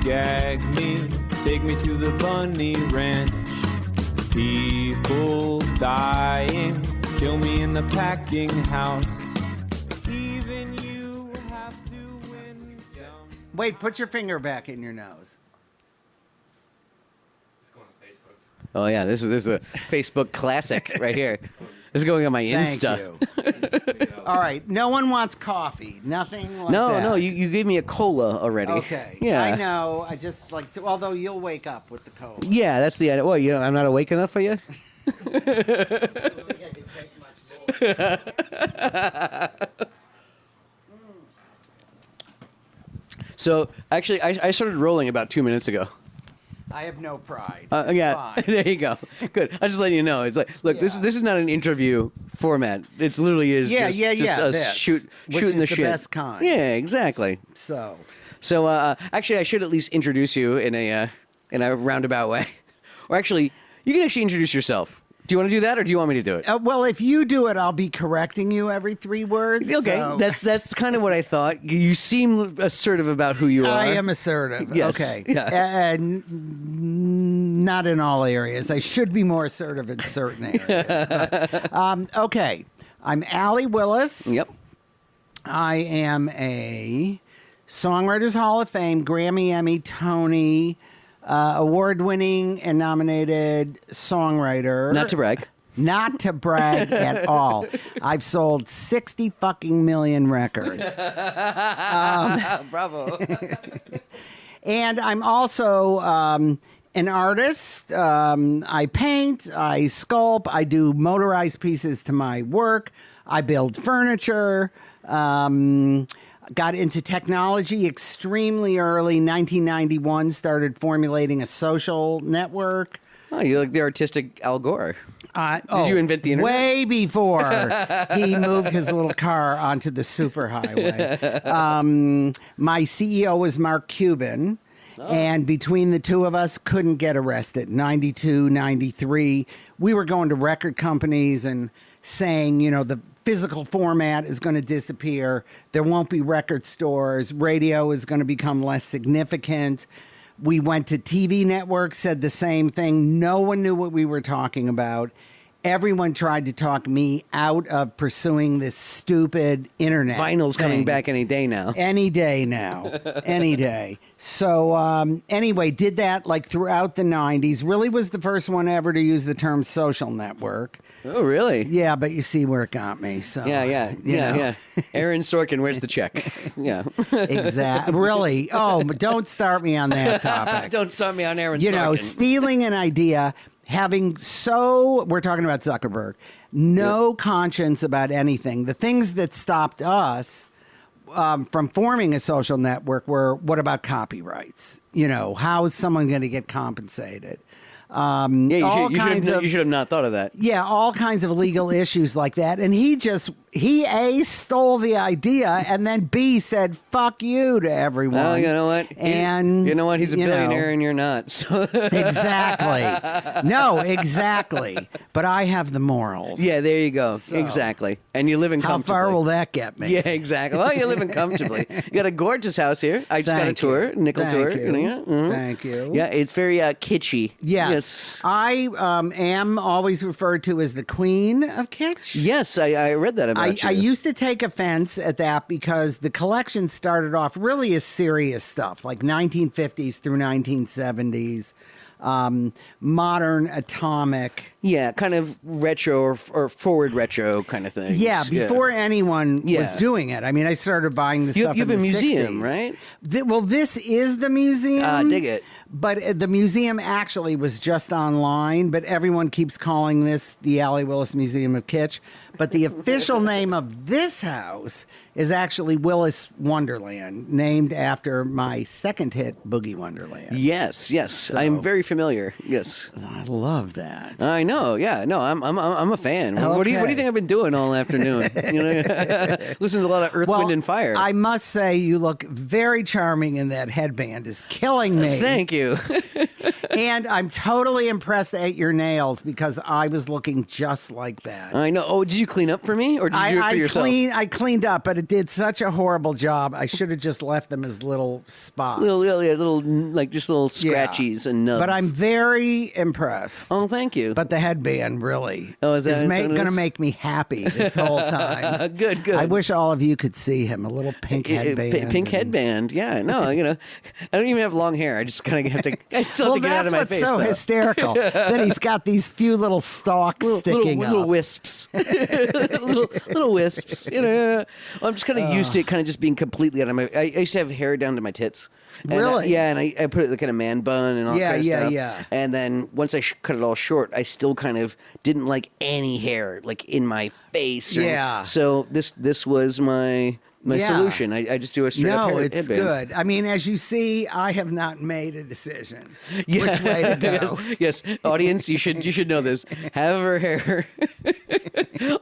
gag me, take me to the bunny ranch. People dying, kill me in the packing house. Even you have to win some. Wait, put your finger back in your nose. Oh yeah, this is a Facebook classic right here. This is going on my Insta. Thank you. All right, no one wants coffee. Nothing like that. No, you gave me a cola already. Okay. Yeah. I know. I just like to, although you'll wake up with the cold. Yeah, that's the idea. Well, I'm not awake enough for you? I don't think I can take much more. So, actually, I started rolling about 2 minutes ago. I have no pride. Yeah, It's fine. there you go. Good. I'm just letting you know. It's like, look, this Yeah. is not an interview format. It literally is just us this, shooting which is the shit. best kind. Yeah, exactly. So, Actually, I should at least introduce you in a roundabout way. Or actually, you can actually introduce yourself. Do you want to do that, or do you want me to do it? well, if you do it, I'll be correcting you every 3 words. Okay, so. that's kind of what I thought. You seem assertive about who you are. I am assertive. Yes. Okay. Yeah. And not in all areas. I should be more assertive in certain areas. But, okay. I'm Allee Willis. Yep. I am a Songwriters Hall of Fame, Grammy, Emmy, Tony, award-winning and nominated songwriter. Not to brag. Not to brag at all. I've sold 60 fucking million records. Bravo. And I'm also an artist. I paint, I sculpt, I do motorized pieces to my work. I build furniture. Got into technology extremely early. 1991, started formulating a social network. Oh, you like the artistic Al Gore. Did you invent the internet? Way before he moved his little car onto the superhighway. My CEO was Mark Cuban. And between the two of us, couldn't get arrested. 92, 93. We were going to record companies and saying, the physical format is going to disappear. There won't be record stores. Radio is going to become less significant. We went to TV networks, said the same thing. No one knew what we were talking about. Everyone tried to talk me out of pursuing this stupid internet. Vinyl's thing. coming back any day now. Any day now. Any day. So anyway, did that like throughout the 90s. Really was the first one ever to use the term social network. Oh, really? Yeah, but you see where it got me. So Yeah. Aaron Sorkin, where's the check? Yeah. Exactly. Really? Oh, but don't start me on that topic. Don't start me on Aaron Sorkin. Stealing an idea, we're talking about Zuckerberg, no conscience about anything. The things that stopped us from forming a social network were, what about copyrights? How is someone going to get compensated? You should have not thought of that. Yeah, all kinds of legal issues like that. And he A, stole the idea, and then B, said, fuck you to everyone. Oh, you know what? And you know what? He's a billionaire and you're not. So. Exactly. No, exactly. But I have the morals. Yeah, there you go. So, exactly. And you live in comfortably. How far will that get me? Yeah, exactly. Well, you're living comfortably. You got a gorgeous house here. I just got a tour, nickel tour. Thank you. Yeah, it's very kitschy. Yes. I am always referred to as the queen of kitsch. Yes, I read that about you. I used to take offense at that because the collection started off really as serious stuff, like 1950s through 1970s. Modern atomic. Yeah, kind of retro or forward retro kind of thing. Yeah, before anyone was doing it. I mean, I started buying the stuff in the 60s. You have a museum, right? Well, this is the museum. Dig it. But the museum actually was just online, but everyone keeps calling this the Allee Willis Museum of Kitsch. But the official name of this house is actually Willis Wonderland, named after my second hit, Boogie Wonderland. Yes. So, I'm very familiar. Yes. I love that. I know. Yeah, no, I'm a fan. What do you Okay. think I've been doing all afternoon? You know, listen to a lot of Earth, Wind, and Fire. I must say you look very charming, and that headband is killing me. Thank you. And I'm totally impressed at your nails because I was looking just like that. I know. Oh, did you clean up for me, or did you do it for yourself? I cleaned up, but it did such a horrible job. I should have just left them as little spots. Little, like just little scratchies and nubs. But I'm very impressed. Oh, thank you. But the headband really is going to make me happy this whole time. Good. I wish all of you could see him. A little pink headband. Pink headband. Yeah. No, you know, I don't even have long hair. I just kind of have to. I still have to get it out of my face. That's what's so hysterical. That he's got these few little stalks sticking little up. wisps, little wisps. You know, I'm just kind of used to it, kind of just being completely out of my. I used to have hair down to my tits. And Really? yeah, and I put it like in a man bun and all kind of stuff. Yeah. And then once I cut it all short, I still kind of didn't like any hair like in my face. Yeah. So this was my solution. I just do a straight up No, hair it's headband. good. I mean, as you see, I have not made a decision which way to go. Yes, audience, you should know this. Have her hair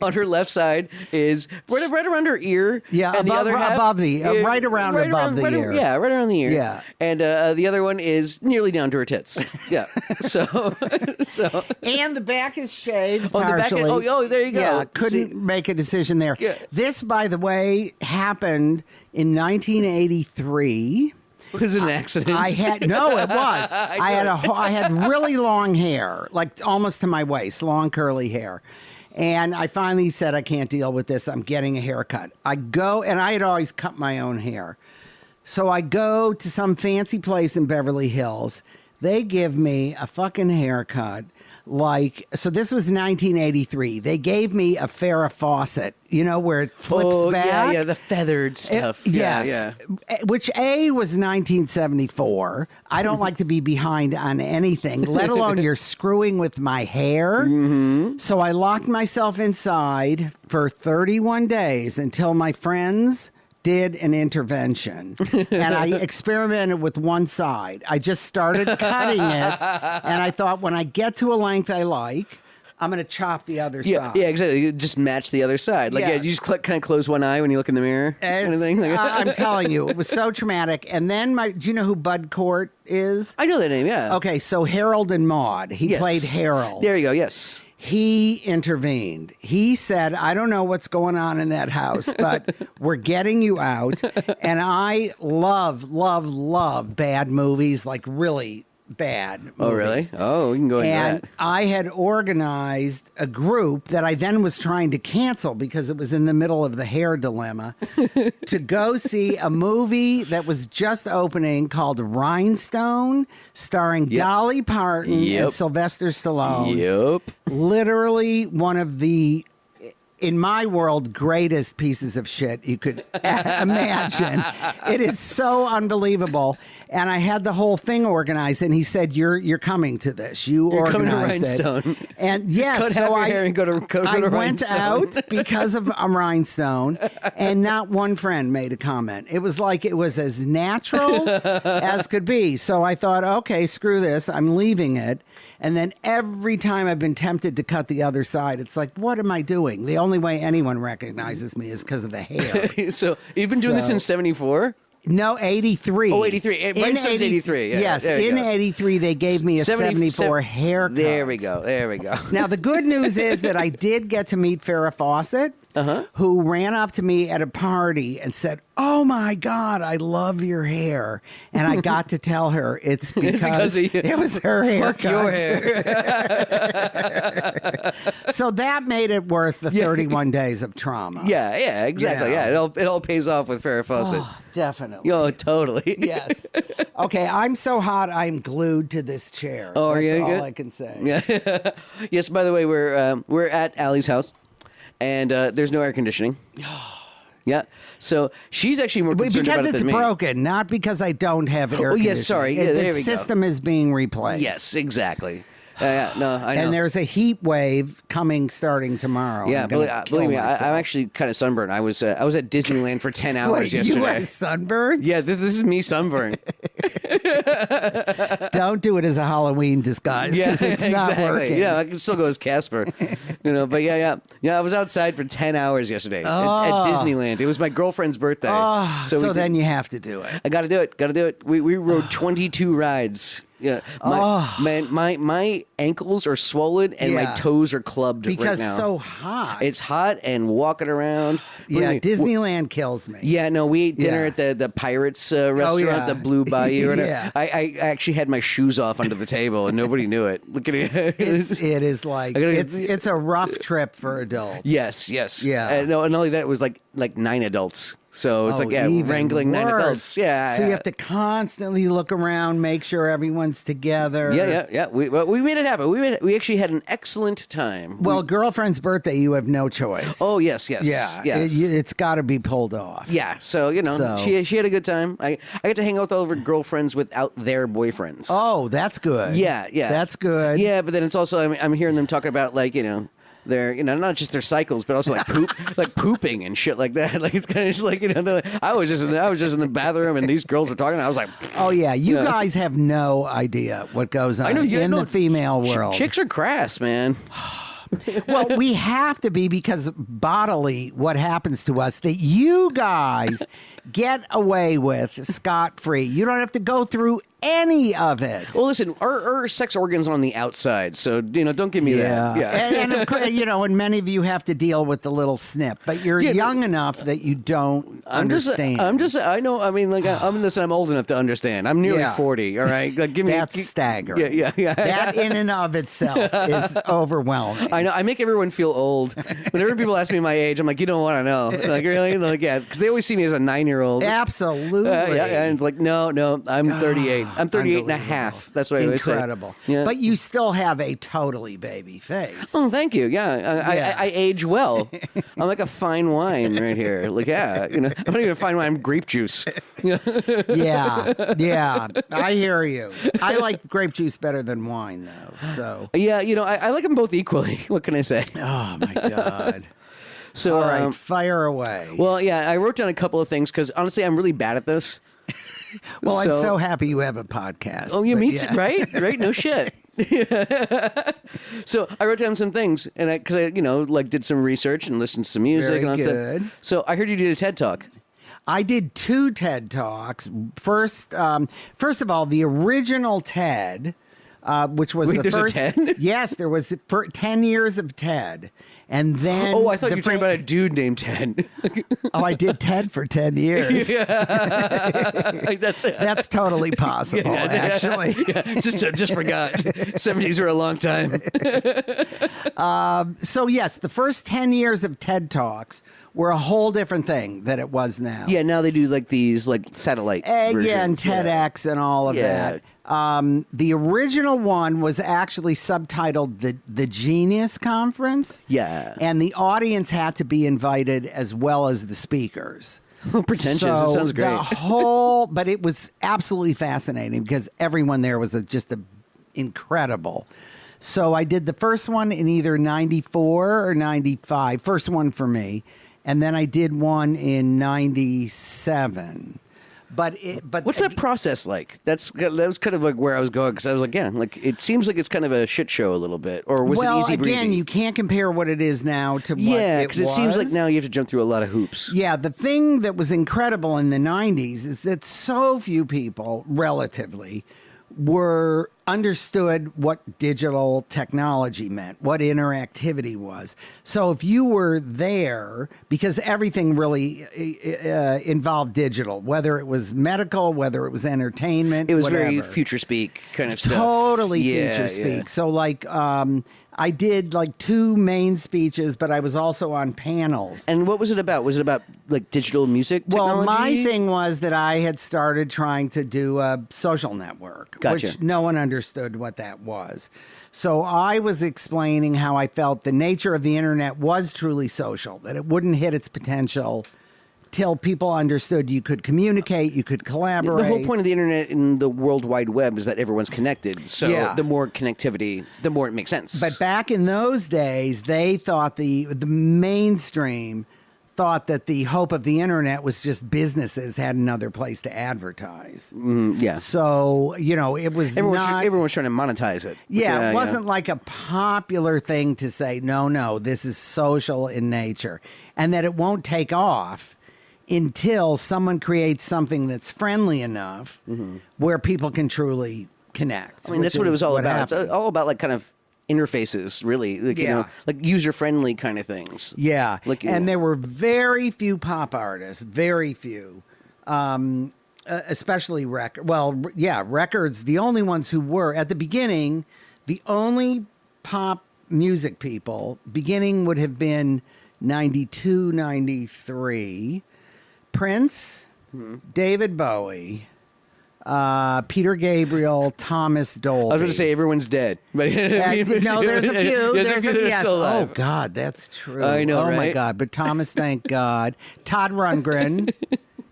on her left side is right around her ear. Yeah, and the other half above the is right around above the ear. Yeah, right around the ear. Yeah. And the other one is nearly down to her tits. Yeah. So And the back is shaved Oh, the back partially. oh, there you go. Yeah, couldn't See? make a decision there. Yeah. This, by the way, happened in 1983. was it an accident? I had it was. I had really long hair, like almost to my waist, long curly hair. And I finally said, I can't deal with this. I'm getting a haircut. I go, and I had always cut my own hair. So I go to some fancy place in Beverly Hills. They give me a fucking haircut. So this was 1983. They gave me a Farrah Fawcett, you know, where it flips back. Yeah, the feathered stuff. Yes. Which was 1974. I don't like to be behind on anything, let alone you're screwing with my hair. Mm-hmm. So I locked myself inside for 31 days until my friends did an intervention. And I experimented with one side. I just started cutting it. And I thought, when I get to a length I like, I'm going to chop the other side. Yeah, exactly. You just match the other side. Like, Yes. you just kind of close one eye when you look in the mirror. Kind of thing. I'm telling you, it was so traumatic. And then, do you know who Bud Cort is? I know that name, yeah. Okay, so Harold and Maude. He Yes. played Harold. There you go, yes. He intervened. He said, I don't know what's going on in that house, but we're getting you out. And I love bad movies, like really bad movies. Oh, really? Oh, we can go into And that. I had organized a group that I then was trying to cancel because it was in the middle of the hair dilemma to go see a movie that was just opening called Rhinestone, starring Dolly Parton and Sylvester Stallone. Yep. Literally one of the, in my world, greatest pieces of shit you could imagine. It is so unbelievable. And I had the whole thing organized, and he said, "You're coming to this. You're organized coming to Rhinestone. it." And yes, Cut so half your I hair and go to I went Rhinestone. out because of Rhinestone, and not one friend made a comment. It was like it was as natural as could be. So I thought, okay, screw this. I'm leaving it. And then every time I've been tempted to cut the other side, it's like, what am I doing? The only way anyone recognizes me is because of the hair. So you've been doing this since 74? No, 83. Oh, 83. Rhinestone's 83. Yeah, yes, there you in go. 83, they gave me a 74 haircut. There we go. Now, the good news is that I did get to meet Farrah Fawcett, who ran up to me at a party and said, "Oh, my God, I love your hair." And I got to tell her it's because it was her haircut. Fuck your hair. So that made it worth the 31 days of trauma. Yeah, exactly. Yeah. Yeah, it all pays off with Farrah Fawcett. Oh, definitely. Oh, totally. Yes. Okay, I'm so hot I'm glued to this chair. Oh, are That's you all good? I can say. Yeah. Yes. By the way, we're at Allie's house, and there's no air conditioning. Yeah. So she's actually more concerned Because about it it's than me. broken, not because I don't have air conditioning. yes, sorry. Yeah, The there we go. system is being replaced. Yes, exactly. No, I know. And there's a heat wave coming starting tomorrow. Yeah, I'm gonna kill believe me, myself. I'm actually kind of sunburned. I was at Disneyland for 10 hours Wait, yesterday. you are sunburned? Yeah, this is me sunburned. Don't do it as a Halloween disguise because it's not exactly. working. Yeah, I can still go as Casper. But yeah. I was outside for 10 hours yesterday at Disneyland. It was my girlfriend's birthday. So then you have to do it. I got to do it. We rode 22 rides. Yeah, my ankles are swollen and my toes are clubbed because right now. Because so hot. It's hot and walking around. Yeah, Disneyland kills me. Yeah, no, we ate dinner at the Pirates restaurant, the Blue Bayou. Yeah. I actually had my shoes off under the table and nobody knew it. Look at it. It is like it's a rough trip for adults. Yes. Yeah. And not only that, it was like 9 adults. So it's even wrangling 9 worse. adults. Yeah. So you have to constantly look around, make sure everyone's together. Yeah. We made it happen. We actually had an excellent time. Well, girlfriend's birthday, you have no choice. Oh, yes. Yeah. Yes. It's got to be pulled off. Yeah. So, she had a good time. I got to hang out with all of her girlfriends without their boyfriends. Oh, that's good. Yeah. That's good. Yeah, but then it's also, I'm hearing them talking about, their, not just their cycles, but also like pooping and shit like that. Like it's kind of just like I was just in the bathroom and these girls were talking. And I was like, oh yeah, you guys have no idea what goes on in the female world. Chicks are crass, man. Well, we have to be because bodily, what happens to us that you guys get away with scot-free. You don't have to go through any of it. Well, listen, our sex organs are on the outside, so don't give me that. Yeah, and of course, and many of you have to deal with the little snip, but you're young enough that you don't understand. I know. I mean, I'm old enough to understand. I'm nearly 40. All right, give me that's staggering. Yeah. That in and of itself is overwhelming. I know. I make everyone feel old. Whenever people ask me my age, I'm like, you don't want to know. Like, really? Like, yeah, because they always see me as a 9-year-old. Absolutely. And it's like, no, I'm 38. I'm 38 and a half. That's what I always say. Incredible. Yeah. But you still have a totally baby face. Oh, thank you. Yeah. I age well. I'm like a fine wine right here. Like, I'm not even a fine wine. I'm grape juice. Yeah. I hear you. I like grape juice better than wine, though. So. Yeah, I like them both equally. What can I say? Oh, my God. So, all right, fire away. Well, yeah, I wrote down a couple of things because honestly, I'm really bad at this. Well, I'm so happy you have a podcast. Oh, me too, right? Right? No shit. So I wrote down some things, and because I did some research and listened to some music. Very and all good. Stuff. So I heard you did a TED Talk. I did 2 TED Talks. First of all, the original TED, which was the there's first. a TED? Yes, there was 10 years of TED. And then I thought you were talking about a dude named Ted. Oh, I did TED for 10 years. That's totally possible, actually. Just forgot. 70s were a long time. So, yes, the first 10 years of TED Talks were a whole different thing than it was now. Yeah, now they do these satellite versions. Yeah, and TEDx and all of that. The original one was actually subtitled the Genius Conference. Yeah. And the audience had to be invited as well as the speakers. Pretentious. So it sounds great. But it was absolutely fascinating because everyone there was just incredible. So I did the first one in either 94 or 95. First one for me. And then I did one in 97. But what's that process like? That was kind of like where I was going because I was like, it seems like it's kind of a shit show a little bit, or was it easy breezy? Again, you can't compare what it is now to what it was. Yeah, because it seems like now you have to jump through a lot of hoops. Yeah, the thing that was incredible in the 90s is that so few people, relatively, understood what digital technology meant, what interactivity was. So if you were there, because everything really involved digital, whether it was medical, whether it was entertainment, it was whatever. very future speak kind of stuff. Totally future speak. So I did 2 main speeches, but I was also on panels. And what was it about? Was it about digital music technology? Well, my thing was that I had started trying to do a social network, Gotcha. which no one understood what that was. So I was explaining how I felt the nature of the internet was truly social, that it wouldn't hit its potential till people understood you could communicate, you could collaborate. The whole point of the internet and the World Wide Web is that everyone's connected. So the more connectivity, the more it makes sense. But back in those days, they thought the mainstream thought that the hope of the internet was just businesses had another place to advertise. So, it was everyone was trying to monetize it. Yeah, it wasn't like a popular thing to say, no, this is social in nature. And that it won't take off until someone creates something that's friendly enough where people can truly connect. I mean, that's what it was all about. It's all about like kind of interfaces, really, like, like user-friendly kind of things. Yeah, and there were very few pop artists, very few, especially records. The only ones who were, at the beginning, the only pop music people, beginning would have been 92, 93, Prince, David Bowie, Peter Gabriel, Thomas Dolby. I was going to say everyone's dead, but no, there's a few. There's a few that are still alive. Oh God, that's true. I know, oh right? my God, but Thomas, thank God, Todd Rundgren,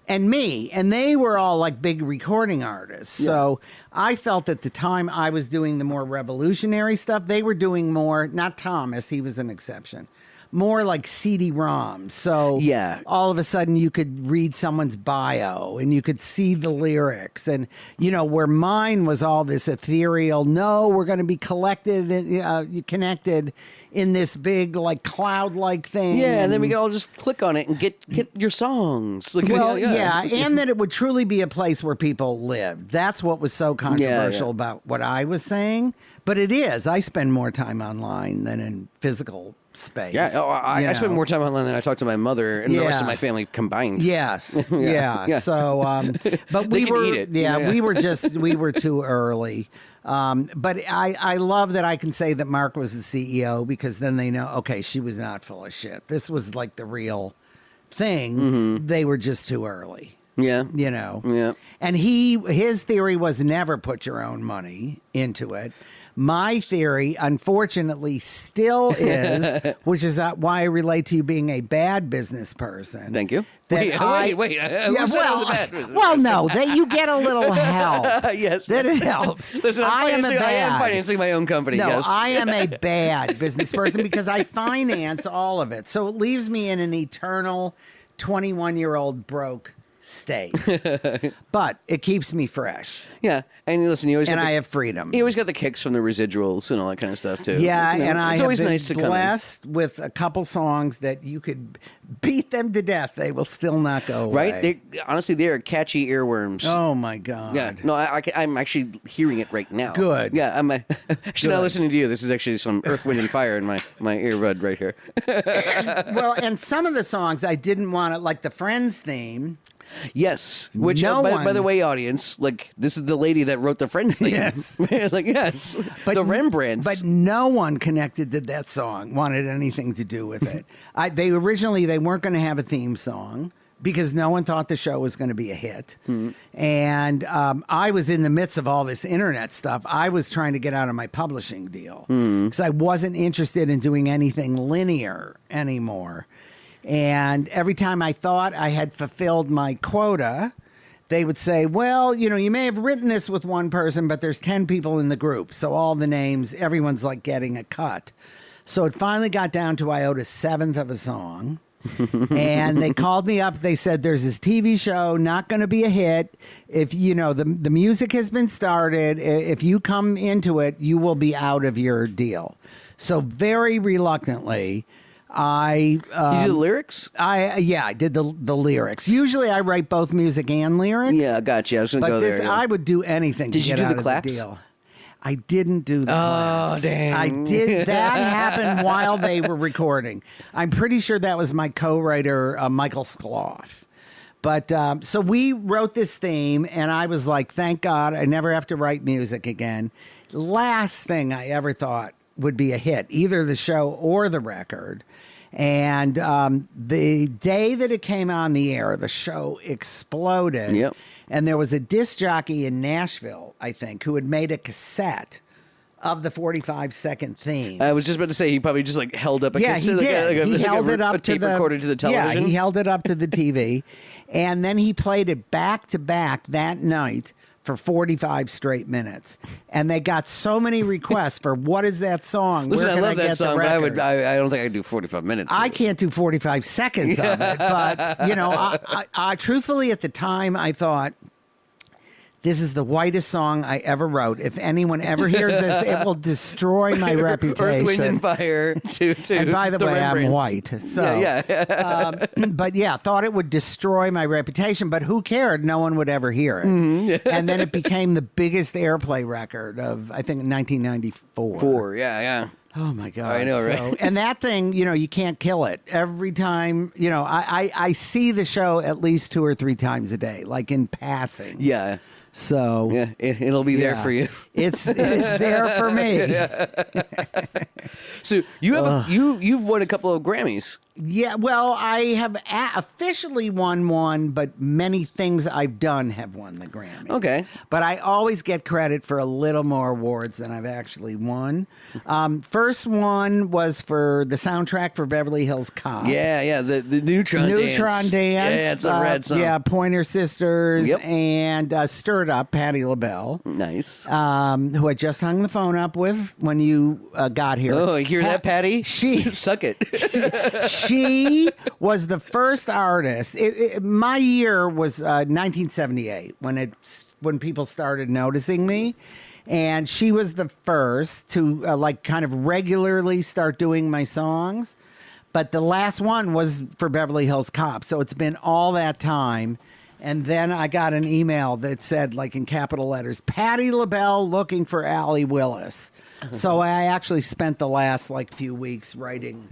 and me, and they were all like big recording artists. Yeah. So I felt at the time I was doing the more revolutionary stuff. They were doing more. Not Thomas, he was an exception. More like CD-ROMs. So all of a sudden you could read someone's bio and you could see the lyrics. And, where mine was all this ethereal, no, we're going to be collected and connected in this big, like, cloud-like thing. Yeah, and then we could all just click on it and get your songs. Like, and that it would truly be a place where people lived. That's what was so controversial about what I was saying. But it is. I spend more time online than in physical space. Yeah, I spend more time online than I talk to my mother and the rest of my family combined. Yes, yeah. So, but we were, we were too early. But I love that I can say that Mark was the CEO because then they know, okay, she was not full of shit. This was like the real thing. They were just too early. Yeah. Yeah. And his theory was never put your own money into it. My theory, unfortunately, still is, which is why I relate to you being a bad business person. Thank you. Wait. Who said I was a bad business person? No, that you get a little help. Yes. That it helps. Listen, I am financing my own company. No, yes. I am a bad business person because I finance all of it. So it leaves me in an eternal 21-year-old broke state. But it keeps me fresh. Yeah. And listen, I have freedom. You always got the kicks from the residuals and all that kind of stuff too. Yeah, and I it's have always been nice to blessed with a couple songs that you could beat them to death. They will still not go away. Right? Honestly, they are catchy earworms. Oh my God. Yeah. No, I'm actually hearing it right now. Good. Yeah. I'm actually not listening to you. This is actually some Earth, Wind, and Fire in my earbud right here. Well, and some of the songs I didn't want to, like the Friends theme. Yes, which by the way, audience, like this is the lady that wrote the Friends theme. Yes, like yes, but the Rembrandts. But no one connected to that song wanted anything to do with it. They weren't going to have a theme song because no one thought the show was going to be a hit. And I was in the midst of all this internet stuff. I was trying to get out of my publishing deal because I wasn't interested in doing anything linear anymore. And every time I thought I had fulfilled my quota, they would say, well, you may have written this with one person, but there's 10 people in the group. So all the names, everyone's like getting a cut. So it finally got down to I owed a seventh of a song. And they called me up. They said, there's this TV show, not going to be a hit. If, the music has been started, if you come into it, you will be out of your deal. So very reluctantly, you do the lyrics? I did the lyrics. Usually I write both music and lyrics. Yeah, gotcha. I was going to go there. Yeah. I would do anything to get out of the deal. I didn't do the claps. Oh, damn. I did. That happened while they were recording. I'm pretty sure that was my co-writer, Michael Skloff. But so we wrote this theme, and I was like, thank God I never have to write music again. Last thing I ever thought would be a hit, either the show or the record. And the day that it came on the air, the show exploded. Yep. And there was a disc jockey in Nashville, I think, who had made a cassette of the 45-second theme. I was just about to say he probably just like held up a Yeah, cassette, he did. He held it up a tape recorder to the television. Yeah, he held it up to the TV, and then he played it back to back that night for 45 straight minutes. And they got so many requests for what is that song? Listen, Where I can love that get song, the but record? I don't think I could do 45 minutes. I can't do 45 seconds of it, but you know, I truthfully at the time I thought, this is the whitest song I ever wrote. If anyone ever hears this, it will destroy my reputation. Earth, Wind, and Fire to And by the way, I'm Rembrandts. white. So, Yeah. but yeah, thought it would destroy my reputation. But who cared? No one would ever hear it. And then it became the biggest airplay record of, I think, 1994. Yeah. Oh my God. I know, right? And that thing, you know, you can't kill it. Every time, you know, I see the show at least 2 or 3 times a day, like in passing. Yeah. So Yeah, it'll be there yeah, for you. It's there for me. So you have you've won a couple of Grammys. Yeah, well, I have officially won one, but many things I've done have won the Grammy. Okay. But I always get credit for a little more awards than I've actually won. First one was for the soundtrack for Beverly Hills Cop. Yeah, the Neutron Dance. Yeah, it's a red song. Yeah, Pointer Sisters Yep. and Stirred Up, Patti LaBelle. Nice. Who I just hung the phone up with when you got here. Oh, you hear that, Patty? She Suck it. She was the first artist. My year was 1978 when people started noticing me, and she was the first to like kind of regularly start doing my songs. But the last one was for Beverly Hills Cop, so it's been all that time. And then I got an email that said, like in capital letters, Patti LaBelle looking for Allee Willis. So I actually spent the last like few weeks writing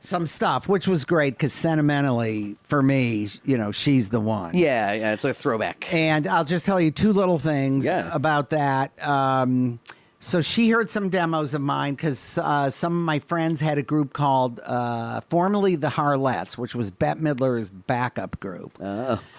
some stuff, which was great because sentimentally for me, you know, she's the one. Yeah, it's a throwback. And I'll just tell you 2 little things about that. So she heard some demos of mine because some of my friends had a group called formerly the Harlettes, which was Bette Midler's backup group.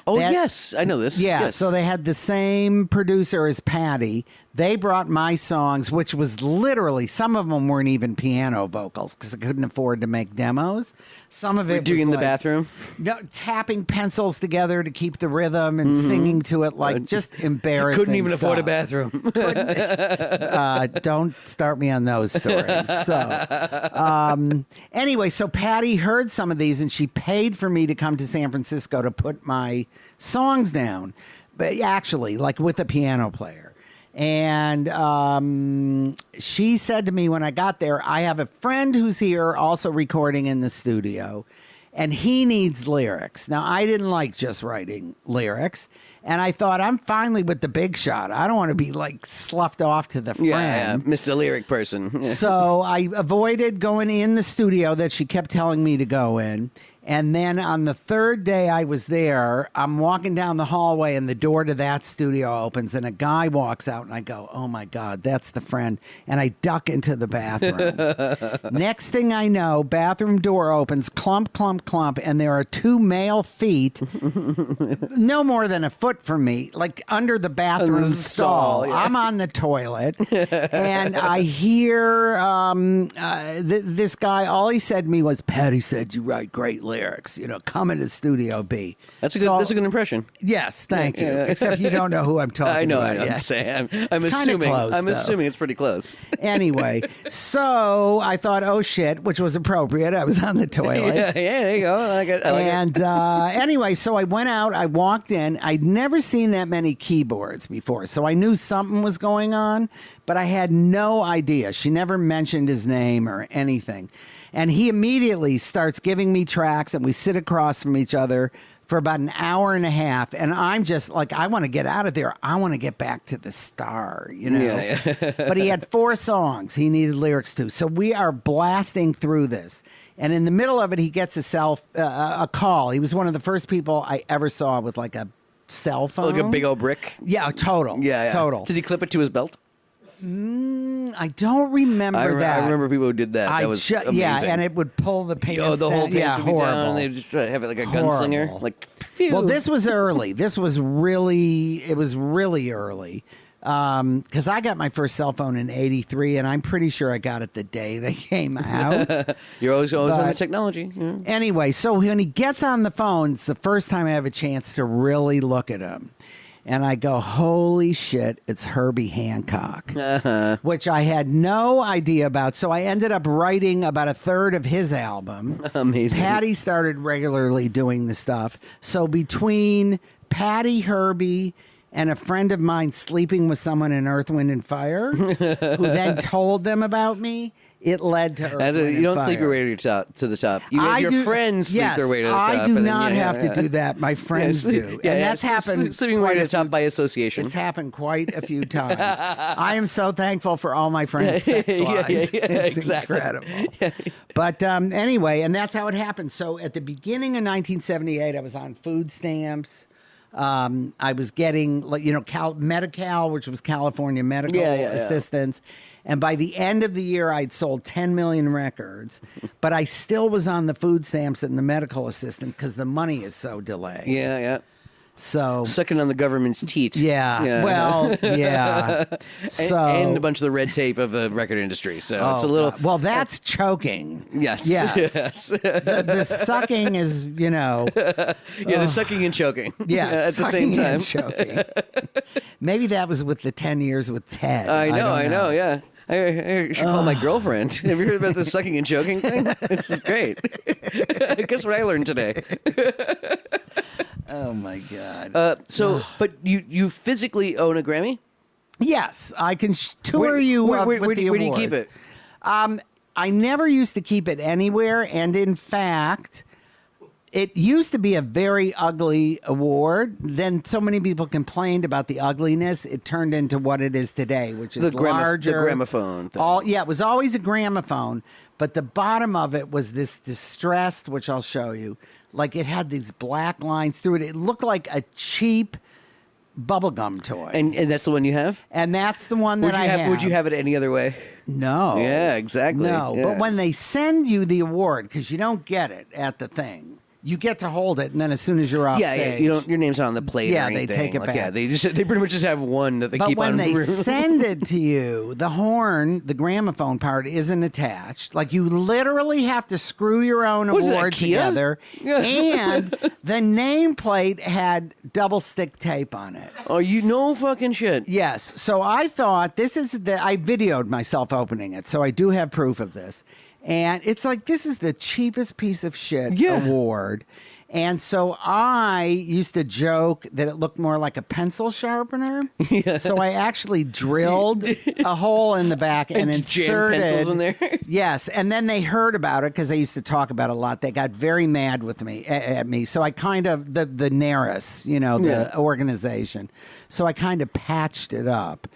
Yes, I know this. Yeah, Yes. so they had the same producer as Patty. They brought my songs, which was literally, some of them weren't even piano vocals because I couldn't afford to make demos. Some of it doing was in the like, bathroom? No, tapping pencils together to keep the rhythm and singing to it, like just embarrassing. Couldn't even afford a stuff. bathroom. Don't start me on those stories. So, anyway, so Patty heard some of these and she paid for me to come to San Francisco to put my songs down, but actually, like with a piano player. And she said to me when I got there, I have a friend who's here also recording in the studio, and he needs lyrics. Now, I didn't like just writing lyrics, and I thought, I'm finally with the big shot. I don't want to be like sloughed off to the friend. Yeah, Mr. Lyric person. So I avoided going in the studio that she kept telling me to go in. And then on the 3rd day I was there, I'm walking down the hallway and the door to that studio opens and a guy walks out and I go, oh my God, that's the friend. And I duck into the bathroom. Next thing I know, bathroom door opens, clump, clump, clump, and there are 2 male feet, no more than a foot from me, like under the bathroom stall. yeah. I'm on the toilet and I hear this guy, all he said to me was, Patty said you write great lyrics, you know, come into Studio B. That's a good impression. Yes, thank you. Except you don't know who I'm talking I know. about. I'm yet. saying. I'm It's kinda assuming. close, I'm though. assuming it's pretty close. Anyway, so I thought, oh shit, which was appropriate. I was on the toilet. Yeah, there you go. I like it. And anyway, so I went out, I walked in. I'd never seen that many keyboards before, so I knew something was going on, but I had no idea. She never mentioned his name or anything. And he immediately starts giving me tracks, and we sit across from each other for about an hour and a half. And I'm just like, I want to get out of there. I want to get back to the star, you know? Yeah. But he had 4 songs he needed lyrics to. So we are blasting through this. And in the middle of it, he gets a call. He was one of the first people I ever saw with like a cell phone. Like a big old brick. Yeah, total. Yeah. Total. Did he clip it to his belt? I don't remember that. I remember people who did that. That was amazing. Yeah, and it would pull the pants the whole down. pants Yeah, would be horrible. down. They just try to have it like a Horrible. gunslinger. Like, phew. Well, this was early. It was really early. Because I got my first cell phone in '83, and I'm pretty sure I got it the day they came out. You're always on the technology. Yeah. Anyway, so when he gets on the phone, it's the first time I have a chance to really look at him. And I go, holy shit, it's Herbie Hancock, which I had no idea about. So I ended up writing about a third of his album. Amazing. Patty started regularly doing the stuff. So between Patty, Herbie, and a friend of mine sleeping with someone in Earth, Wind, and Fire, who then told them about me, it led to Earth, Wind, and You don't Fire. sleep your way to the top. You make your friends sleep their way to the top. I do not have to do that. My friends do. And that's happened. Sleeping way to the top by association. It's happened quite a few times. I am so thankful for all my friends' sex lives. It's exactly. incredible. But anyway, and that's how it happened. So at the beginning of 1978, I was on food stamps. I was getting, Medi-Cal, which was California Medical Assistance. And by the end of the year, I'd sold 10 million records. But I still was on the food stamps and the medical assistance because the money is so delayed. Yeah, yeah. So sucking on the government's teat. Yeah. Well, yeah. So and a bunch of the red tape of the record industry. So it's a little. God. Well, that's choking. Yes. Yes. The sucking is, Yeah, the sucking and choking. Yes. At the same time. And choking. Maybe that was with the 10 years with Ted. I know. Yeah. I should call my girlfriend. Have you heard about the sucking and choking thing? This is great. Guess what I learned today? Oh my God. But you physically own a Grammy? Yes, I can tour you with the awards. Where do you keep it? I never used to keep it anywhere, and in fact, it used to be a very ugly award. Then so many people complained about the ugliness. It turned into what it is today, which is larger. The gramophone thing. It was always a gramophone, but the bottom of it was this distressed, which I'll show you. Like it had these black lines through it. It looked like a cheap bubblegum toy. And that's the one you have? And that's the one that I have. Would you have it any other way? No. Yeah, exactly. No, yeah. But when they send you the award, because you don't get it at the thing, you get to hold it, and then as soon as you're off stage, your name's not on the plate. Yeah, or anything. they take it back. Yeah, they pretty much just have one that they keep on. But when they send it to you, the horn, the gramophone part, isn't attached. Like you literally have to screw your own award together, and the nameplate had double stick tape on it. Oh, fucking shit. Yes. So I thought I videoed myself opening it, so I do have proof of this. And it's like, this is the cheapest piece of shit award. And so I used to joke that it looked more like a pencil sharpener. Yeah. So I actually drilled a hole in the back and inserted pencils in there. Yes. And then they heard about it because I used to talk about it a lot. They got very mad with me at me. So I kind of, the NARIS, the organization. So I kind of patched it up.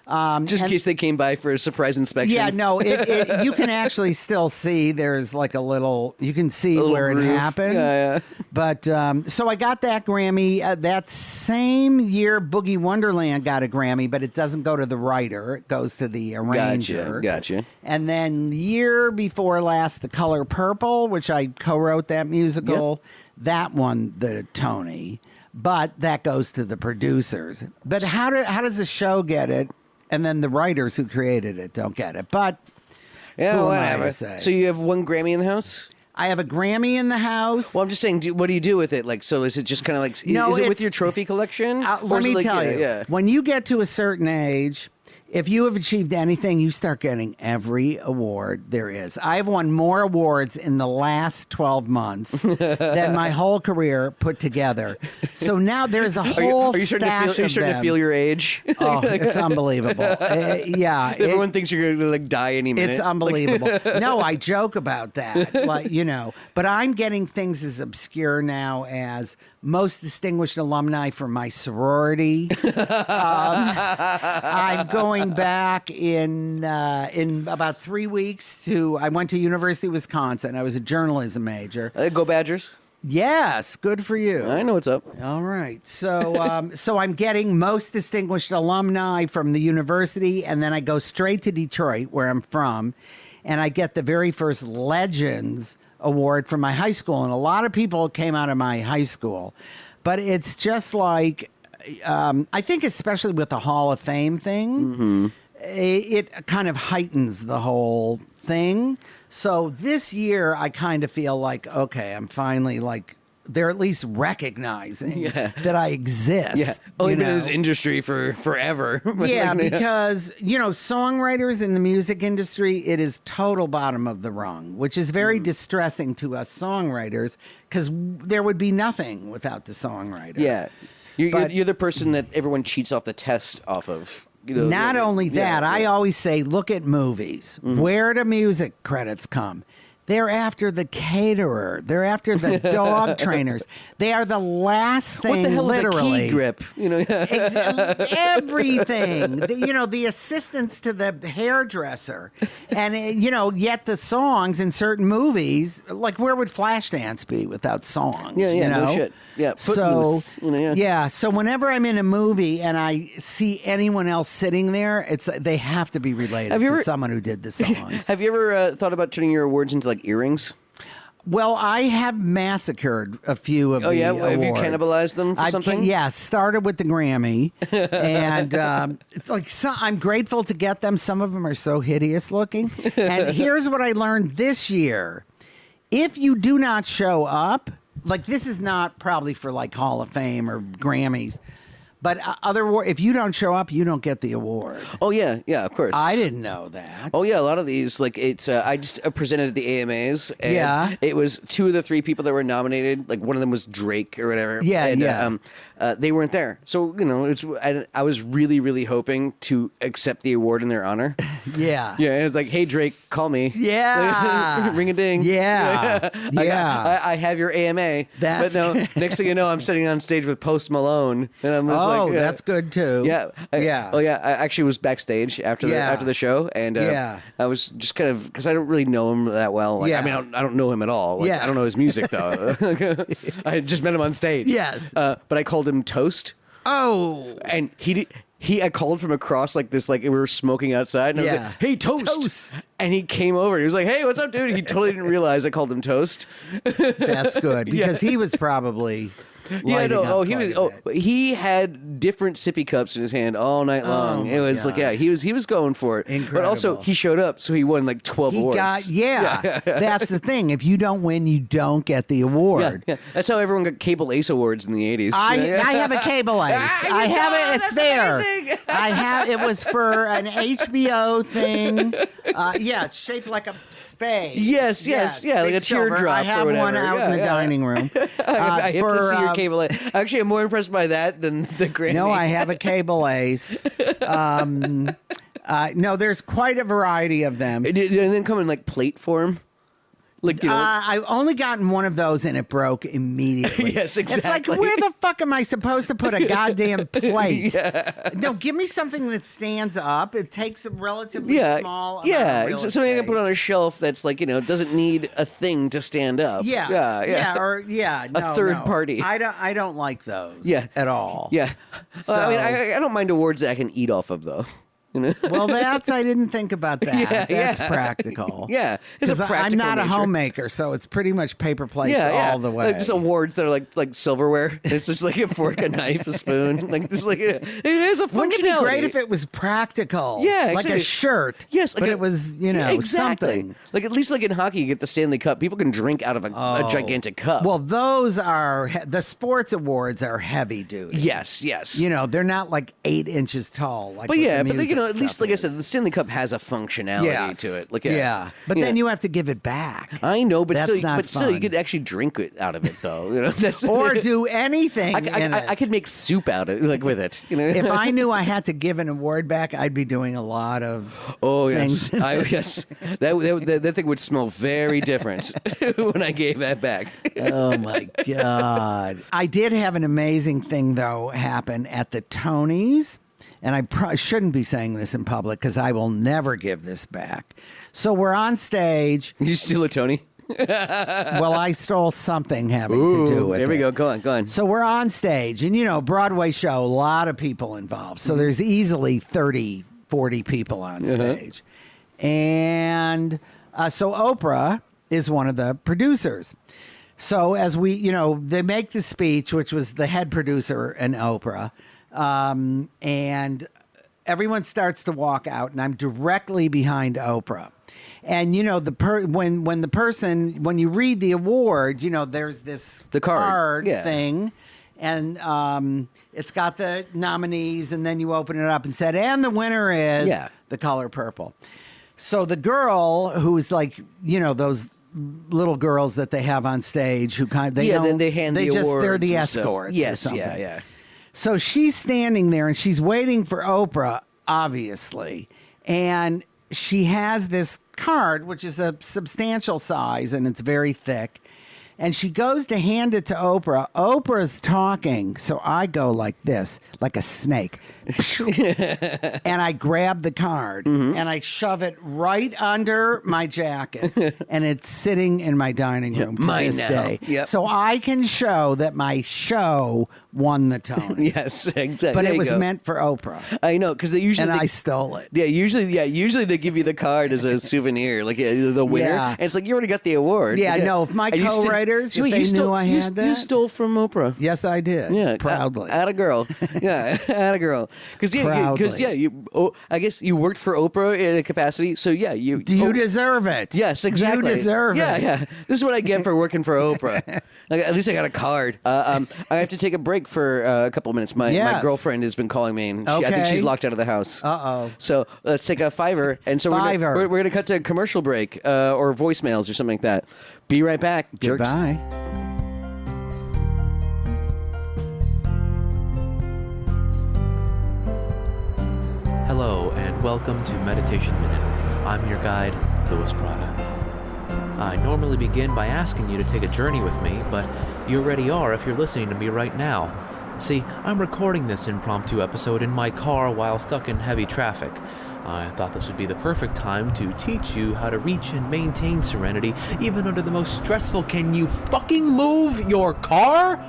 Just in case they came by for a surprise inspection. Yeah, no, you can actually still see there's like you can see where groove. It happened. Yeah. But so I got that Grammy. That same year, Boogie Wonderland got a Grammy, but it doesn't go to the writer. It goes to the arranger. Gotcha. And then the year before last, The Color Purple, which I co-wrote that musical, that won the Tony. But that goes to the producers. But how does the show get it? And then the writers who created it don't get it. But whatever. So you have one Grammy in the house? I have a Grammy in the house. Well, I'm just saying, what do you do with it? Like, so is it just kind of like, is it with your trophy collection? Let me tell you, when you get to a certain age, if you have achieved anything, you start getting every award there is. I've won more awards in the last 12 months than my whole career put together. So now there's a whole stash of them. Are you starting to feel your age? Oh, it's unbelievable. Everyone thinks you're going to die any minute. It's unbelievable. No, I joke about that. But I'm getting things as obscure now as most distinguished alumni from my sorority. I'm going back in about 3 weeks I went to University of Wisconsin. I was a journalism major. Go Badgers. Yes, good for you. I know what's up. All right. So so I'm getting most distinguished alumni from the university, and then I go straight to Detroit, where I'm from, and I get the very first Legends Award from my high school. And a lot of people came out of my high school. But it's just like I think especially with the Hall of Fame thing, it kind of heightens the whole thing. So this year, I kind of feel like, okay, I'm finally like, they're at least recognizing that I exist. Yeah, only been in know? this industry for forever. But Yeah, because, songwriters in the music industry, it is total bottom of the rung, which is very distressing to us songwriters because there would be nothing without the songwriter. Yeah, you're the person that everyone cheats off the test off of. Not only that, I always say, look at movies. Where do music credits come? They're after the caterer. They're after the dog trainers. They are the last thing. What the hell literally. is a key grip? Everything. The assistants to the hairdresser, and yet the songs in certain movies, like where would Flashdance be without songs? No shit. Yeah, Footloose. So whenever I'm in a movie and I see anyone else sitting there, they have to be related to someone who did the songs. Have you ever thought about turning your awards into like earrings? Well, I have massacred a few of the awards. Have you cannibalized them for something? Started with the Grammy, and it's like I'm grateful to get them. Some of them are so hideous looking. And here's what I learned this year: if you do not show up, like this is not probably for like Hall of Fame or Grammys. But if you don't show up, you don't get the award. Oh, yeah, of course. I didn't know that. Oh, yeah, a lot of these, like, it's, I just presented at the AMAs, and it was 2 of the 3 people that were nominated, like, one of them was Drake or whatever. They weren't there. So, I was really, really hoping to accept the award in their honor. Yeah. Yeah, and it's like, hey, Drake, call me. Yeah. Ring-a-ding. Yeah. I have your AMA. That's but no, next thing you know, I'm sitting on stage with Post Malone, and I'm just like, that's good too. Yeah. I actually was backstage after the show, and I was just kind of, because I don't really know him that well. Like, I mean, I don't know him at all. Like, I don't know his music though. I just met him on stage. Yes. But I called him Toast. Oh. And I called from across like this, like we were smoking outside, and I was like, "Hey, Toast!" And he came over. He was like, "Hey, what's up, dude?" He totally didn't realize I called him Toast. That's good because he was probably. He had different sippy cups in his hand all night long. It was like, he was going for it. Incredible. But also, he showed up, so he won like 12 awards. That's the thing. If you don't win, you don't get the award. Yeah. That's how everyone got Cable Ace awards in the 80s. I have a Cable Ace. I have it. It's there. Amazing. I have. It was for an HBO thing. It's shaped like a spade. Yes. Yeah, like a teardrop. I have or one out in the dining room. I have to see your Cable Ace. Actually, I'm more impressed by that than the Grammy. No, I have a Cable Ace. No, there's quite a variety of them. And then come in like plate form. Like, I've only gotten one of those and it broke immediately. Yes, exactly. It's like, where the fuck am I supposed to put a goddamn plate? No, give me something that stands up. It takes a relatively small amount of real something I can estate. put on a shelf that's like, doesn't need a thing to stand up. Yeah. A third party. I don't like those. Yeah. At all. Yeah. So, I mean, I don't mind awards that I can eat off of, though. Well, I didn't think about that. That's practical. Yeah, it's a practical I'm not a nature. homemaker, so it's pretty much paper plates all the way. Like just awards that are like silverware. It's just like a fork, a knife, a spoon. Like just like it is a functionality. Wouldn't it be great if it was practical? Yeah, like exactly. a shirt. Yes, but it was exactly. something. Like at least like in hockey, you get the Stanley Cup. People can drink out of a gigantic cup. Well, those are the sports awards are heavy duty. Yes. They're not like 8 inches tall. Like But what yeah, the but music at least stuff like I is. said, the Stanley Cup has a functionality to it. Like but then you have to give it back. I know, but That's still, not still, you fun. could actually drink it out of it, though. That's Or do anything. I could make soup out of it, like with it. If I knew I had to give an award back, I'd be doing a lot of things. Yes, that thing would smell very different when I gave that back. Oh my God! I did have an amazing thing though happen at the Tonys. And I shouldn't be saying this in public because I will never give this back. So we're on stage. Did you steal a Tony? Well, I stole something having to do with it. There we go. Go on. So we're on stage. And, Broadway show, a lot of people involved. So there's easily 30, 40 people on stage. And so Oprah is one of the producers. So as we, they make the speech, which was the head producer and Oprah. And everyone starts to walk out, and I'm directly behind Oprah. And you know when you read the award, you know there's this card thing, and it's got the nominees, and then you open it up and said, and the winner is The Color Purple. So the girl who's like, you know, those little girls that they have on stage who kind of then they hand the awards. They're the escorts. Yes, or something. yeah. So she's standing there and she's waiting for Oprah, obviously, and she has this card, which is a substantial size and it's very thick. And she goes to hand it to Oprah. Oprah's talking. So I go like this, like a snake. And I grab the card and I shove it right under my jacket. And it's sitting in my dining room to this day. Yep. So I can show that my show won the Tony. Yes, exactly. But it was meant for Oprah. I know, because they usually... I stole it. Yeah, usually they give you the card as a souvenir, like the winner. Yeah. And it's like, you already got the award. Yeah, no, if my co-writers, if they knew I had that... You stole from Oprah. Yes, I did. Yeah. Proudly. Atta girl. Yeah, atta girl. Because I guess you worked for Oprah in a capacity, so yeah, you deserve it. Yes, exactly. You deserve it. Yeah. This is what I get for working for Oprah. Like, at least I got a card. I have to take a break for a couple of minutes. My girlfriend has been calling me, and I think she's locked out of the house. So let's take a $5, and so we're gonna cut to a commercial break or voicemails or something like that. Be right back. Goodbye. Jerks. Hello and welcome to Meditation Minute. I'm your guide, Louis Prada. I normally begin by asking you to take a journey with me, but you already are if you're listening to me right now. See, I'm recording this impromptu episode in my car while stuck in heavy traffic. I thought this would be the perfect time to teach you how to reach and maintain serenity even under the most stressful... Can you fucking move your car?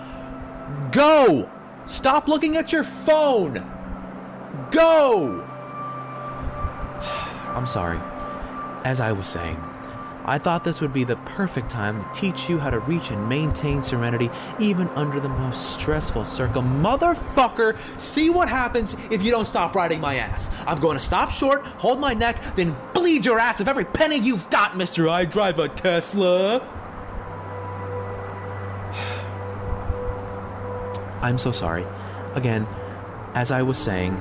Go! Stop looking at your phone! Go! I'm sorry. As I was saying, I thought this would be the perfect time to teach you how to reach and maintain serenity even under the most stressful Motherfucker, see what happens if you don't stop riding my ass. I'm going to stop short, hold my neck, then bleed your ass of every penny you've got, Mr. I drive a Tesla. I'm so sorry. Again, as I was saying,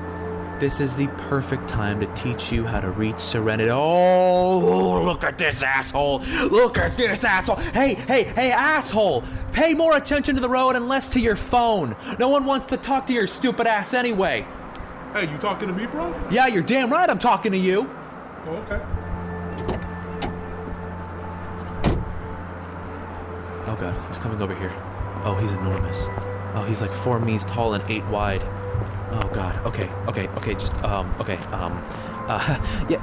this is the perfect time to teach you how to reach serenity. Oh, look at this asshole. Look at this asshole. Hey, asshole. Pay more attention to the road and less to your phone. No one wants to talk to your stupid ass anyway. Hey, you talking to me, bro? Yeah, you're damn right I'm talking to you. Oh, okay. Oh, God, he's coming over here. Oh, he's enormous. Oh, he's like 4 meters tall and 8 wide. Oh God. Okay. Just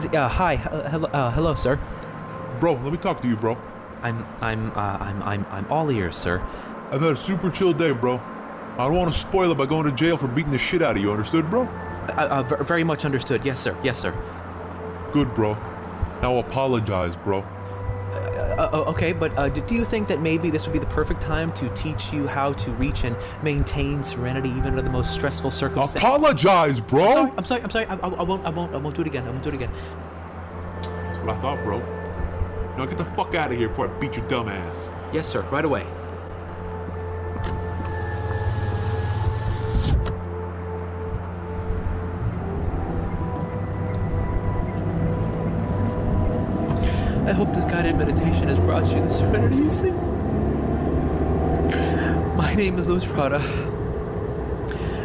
hi. Hello, sir. Bro, let me talk to you, bro. I'm all ears, sir. I've had a super chill day, bro. I don't want to spoil it by going to jail for beating the shit out of you. Understood, bro? Very much understood. Yes, sir. Good, bro. Now apologize, bro. Okay, but do you think that maybe this would be the perfect time to teach you how to reach and maintain serenity even under the most stressful circumstances? Apologize, bro. I'm sorry. I won't do it again. That's what I thought, bro. Now get the fuck out of here before I beat your dumb ass. Yes, sir. Right away. I hope this guided meditation has brought you the serenity you seek. My name is Louis Prada,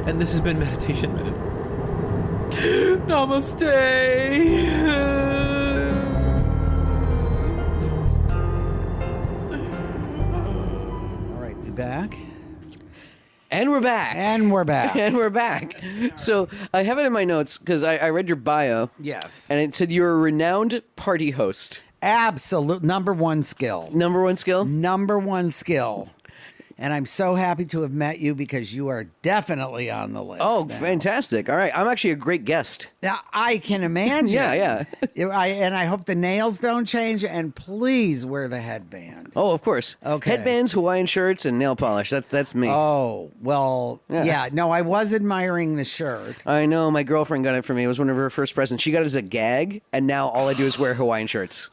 and this has been Meditation Minute. Namaste. All right, we back. And we're back. And we're back. And we're back. So I have it in my notes because I read your bio. Yes. And it said you're a renowned party host. Absolute number one skill. Number one skill? Number one skill. And I'm so happy to have met you because you are definitely on the list. Oh, now. fantastic. All right. I'm actually a great guest. Now, I can imagine. Yeah. And I hope the nails don't change. And please wear the headband. Oh, of course. Okay. Headbands, Hawaiian shirts, and nail polish. That's me. Oh, well, yeah. No, I was admiring the shirt. I know. My girlfriend got it for me. It was one of her first presents. She got it as a gag, and now all I do is wear Hawaiian shirts.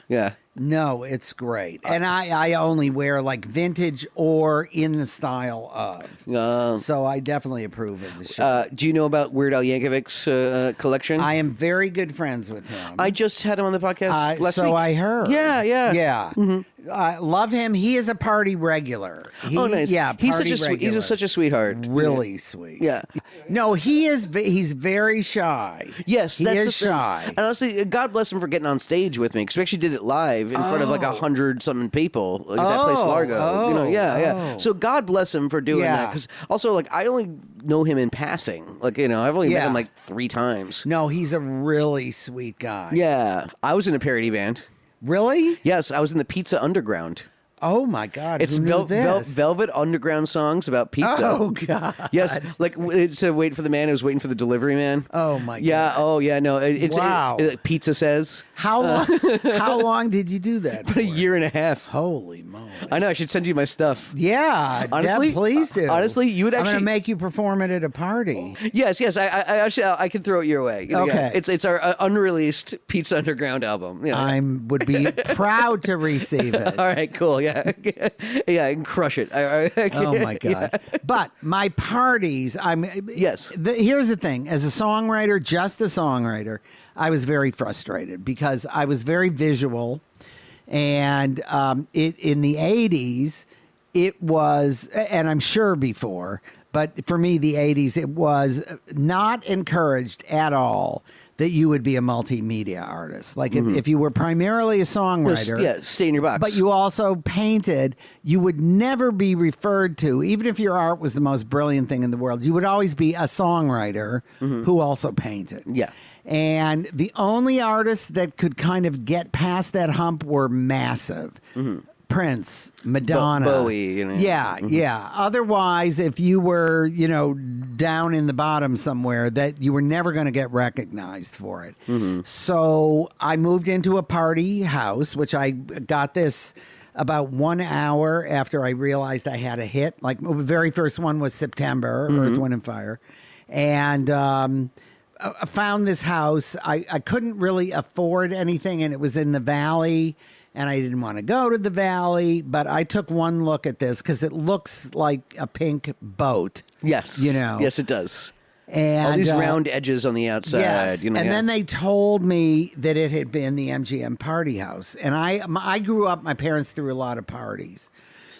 Yeah. No, it's great. And I only wear like vintage or in the style of. So I definitely approve of the shirt. Do you know about Weird Al Yankovic's collection? I am very good friends with him. I just had him on the podcast last week. So I heard. Yeah. Yeah. Love him. He is a party regular. Nice. Yeah, he's party he's such a sweetheart. Really sweet. Yeah. No, he's very shy. Yes, he that's is the thing. shy. And honestly, God bless him for getting on stage with me because we actually did it live in front of like 100-something people. Like that place, Largo. Yeah. So God bless him for doing that. Because also, like, I only know him in passing. Like, I've only met him like 3 times. No, he's a really sweet guy. Yeah, I was in a parody band. Really? Yes, I was in the Pizza Underground. Oh my God! It's who knew this? Velvet Underground songs about pizza. Oh God! Yes, like instead of waiting for the man, it was waiting for the delivery man. Oh my God! Yeah. Oh yeah. No. It's wow. Pizza says. How long? How long did you do that? For a year and a half. Holy moly! I know. I should send you my stuff. Yeah. Honestly, please do. Honestly, you would actually. I'm going to make you perform it at a party. Yes. I actually I can throw it your way. Okay. It's our unreleased Pizza Underground album. I would be proud to receive it. All right. Cool. Yeah. Yeah, I can crush it. Oh my God! Yeah. But my parties, here's the thing: as a songwriter, just a songwriter, I was very frustrated because I was very visual, and in the '80s, it was, and I'm sure before, but for me, the '80s, it was not encouraged at all that you would be a multimedia artist. Like if you were primarily a songwriter, stay in your box. But you also painted, you would never be referred to, even if your art was the most brilliant thing in the world, you would always be a songwriter who also painted. Yeah. And the only artists that could kind of get past that hump were massive. Prince, Madonna, Bowie, yeah. Otherwise, if you were, down in the bottom somewhere, that you were never going to get recognized for it. So I moved into a party house, which I got this about 1 hour after I realized I had a hit. Like the very first one was September, Earth, Wind and Fire, and I found this house. I couldn't really afford anything, and it was in the valley. And I didn't want to go to the valley, but I took one look at this because it looks like a pink boat. Yes. Yes, it does. And all these round edges on the outside. Yes. Then they told me that it had been the MGM Party House. And I grew up, my parents threw a lot of parties.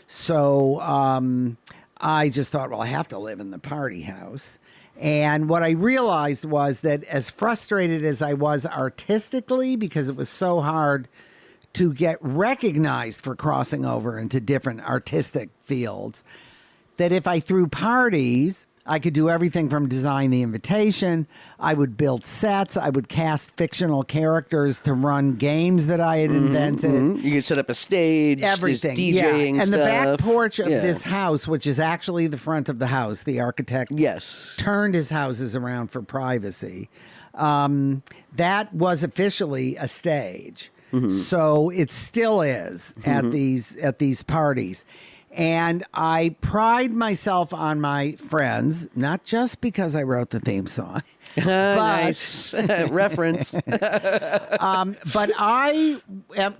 So I just thought, well, I have to live in the party house. And what I realized was that as frustrated as I was artistically, because it was so hard to get recognized for crossing over into different artistic fields, that if I threw parties, I could do everything from design the invitation. I would build sets. I would cast fictional characters to run games that I had invented. You could set up a stage, everything, DJing And stuff. the back porch of this house, which is actually the front of the house, the architect turned his houses around for privacy. That was officially a stage. So it still is at these parties. And I pride myself on my friends, not just because I wrote the theme song. Nice reference. But I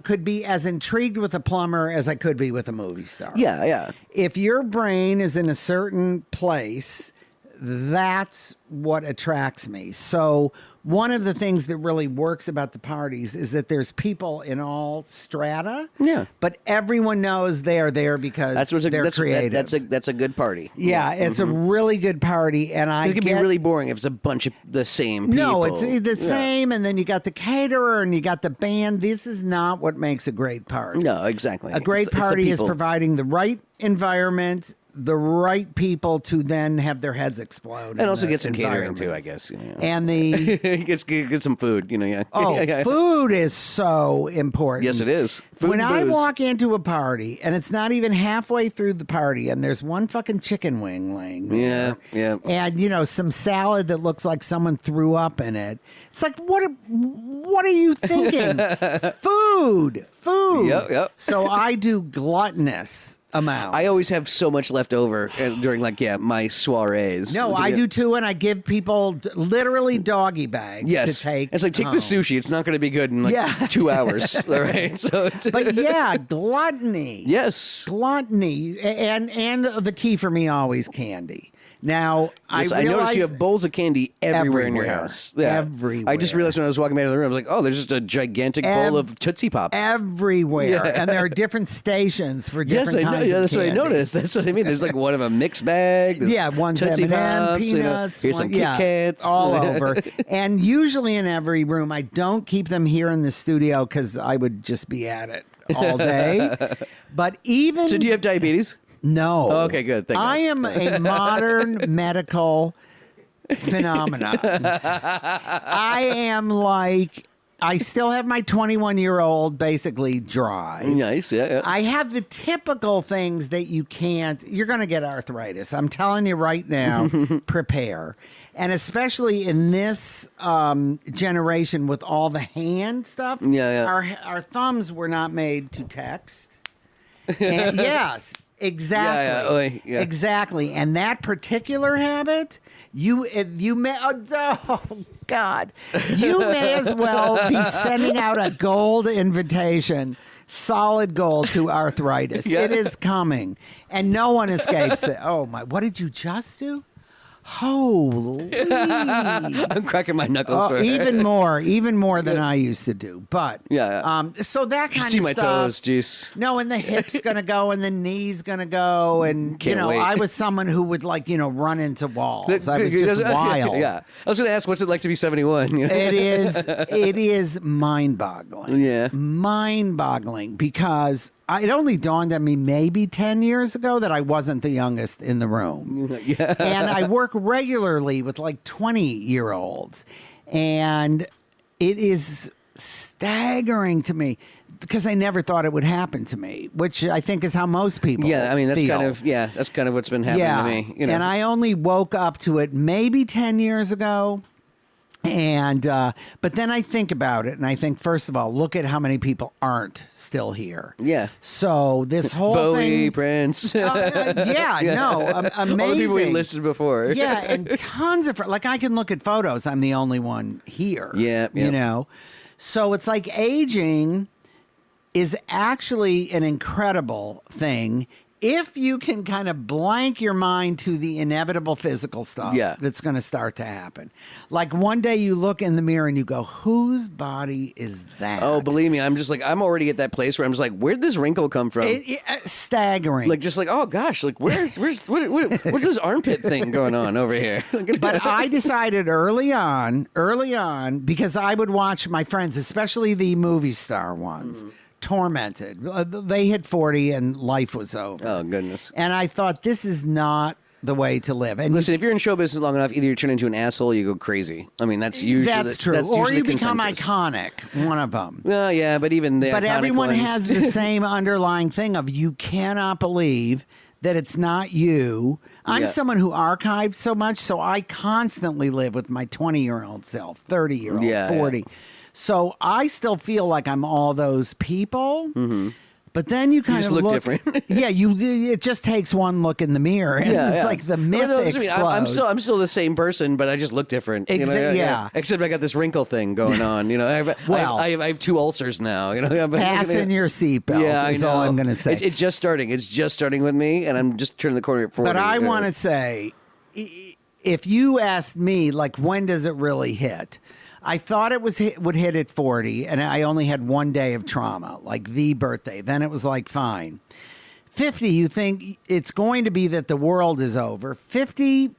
could be as intrigued with a plumber as I could be with a movie star. Yeah. If your brain is in a certain place, that's what attracts me. So one of the things that really works about the parties is that there's people in all strata. Yeah. But everyone knows they are there because they're creative. That's a good party. Yeah, it's a really good party. And it could be really boring if it's a bunch of the same people. No, it's the same. And then you got the caterer and you got the band. This is not what makes a great party. No, exactly. A great party is providing the right environment, the right people to then have their heads explode. And also get some catering too, I guess. You know. And the get some food, you know. Yeah. Oh, food is so important. Yes, it is. Food when and I booze. walk into a party and it's not even halfway through the party and there's one fucking chicken wing laying there, yeah, and you know some salad that looks like someone threw up in it. It's like what are you thinking? Food. Yep. So I do gluttonous amounts. I always have so much left over during my soirees. No, I do too, and I give people literally doggy bags Yes, to take. it's like take home. the sushi. It's not going to be good in 2 hours. All right. So, But yeah, gluttony. yes, Gluttony, and the key for me always candy. Now yes, I realize noticed you have bowls of candy everywhere in your house. Yeah. Everywhere. I just realized when I was walking back to the room, I was like, oh, there's just a gigantic bowl of Tootsie Pops. everywhere, Yeah. and there are different stations for Yes, different I know. kinds Yeah, of that's what I candy. noticed. That's what I mean. There's like one of a mixed bag. There's Yeah, one's Tootsie M&M, Pops, peanuts, here's some Kit Kats. all over. And usually in every room, I don't keep them here in the studio because I would just be at it all day. But even So do you have diabetes? no, Oh, okay, good. Thank I God. am a modern medical phenomenon. I am like. I still have my 21-year-old basically dry. Nice, yeah. I have the typical things that you can't. You're going to get arthritis. I'm telling you right now, prepare. And especially in this generation with all the hand stuff, our thumbs were not made to text. And yes, exactly. Yeah. Exactly. And that particular habit, you may, oh God, you may as well be sending out a gold invitation, solid gold to arthritis. Yeah. It is coming, and no one escapes it. Oh my! What did you just do? Holy! I'm cracking my knuckles for even more than I used to do. But so that kind see of my stuff. toes, juice. No, and the hip's gonna go, and the knee's gonna go, and Can't wait. I was someone who would run into walls. I was just wild. Yeah, I was going to ask, what's it like to be 71? You know? It is mind-boggling. Yeah. Mind-boggling because it only dawned on me maybe 10 years ago that I wasn't the youngest in the room. Yeah. And I work regularly with like 20-year-olds. And it is staggering to me because I never thought it would happen to me, which I think is how most people Yeah, I mean, that's feel. that's kind of what's been happening to me. You know? And I only woke up to it maybe 10 years ago. And but then I think about it, and I think, first of all, look at how many people aren't still here. Yeah. So this whole Bowie, thing, Prince. amazing. All the people we listed before. Yeah, and tons of like I can look at photos. I'm the only one here. Yeah, you know. So it's like aging is actually an incredible thing. If you can kind of blank your mind to the inevitable physical stuff that's going to start to happen. Like one day you look in the mirror and you go, whose body is that? Oh, believe me, I'm already at that place where I'm just like, where'd this wrinkle come from? Staggering. Oh gosh, like what's this armpit thing going on over here? But I decided early on, because I would watch my friends, especially the movie star ones, tormented. They hit 40 and life was over. Oh, goodness. And I thought, this is not the way to live. And listen, if you're in show business long enough, either you turn into an asshole or you go crazy. I mean, that's usually true. That's or usually you the become consensus. iconic, one of them. Well, yeah, but even the But iconic everyone ones... has the same underlying thing of you cannot believe that it's not you. I'm someone who archives so much, so I constantly live with my 20-year-old self, 30-year-old, 40. Yeah. So I still feel like I'm all those people. Mm-hmm. But then you kind just of look different. It just takes one look in the mirror, and it's like the myth explodes. I'm still the same person, but I just look different. Except I got this wrinkle thing going on. You know, I have 2 ulcers now. You know, fasten your seatbelt. Yeah, is all I'm going to say. It's just starting. It's just starting with me, and I'm just turning the corner at 40. But I want to say, if you asked me, like, when does it really hit? I thought it would hit at 40, and I only had one day of trauma, like the birthday. Then it was like, fine. 50, you think it's going to be that the world is over. 50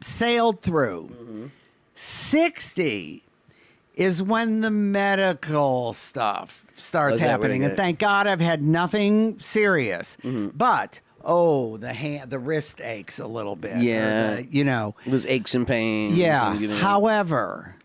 sailed through. Mm-hmm. 60 is when the medical stuff starts happening. And thank God I've had nothing serious. Mm-hmm. But the wrist aches a little bit. Yeah. Those aches and pains. Yeah. And, However,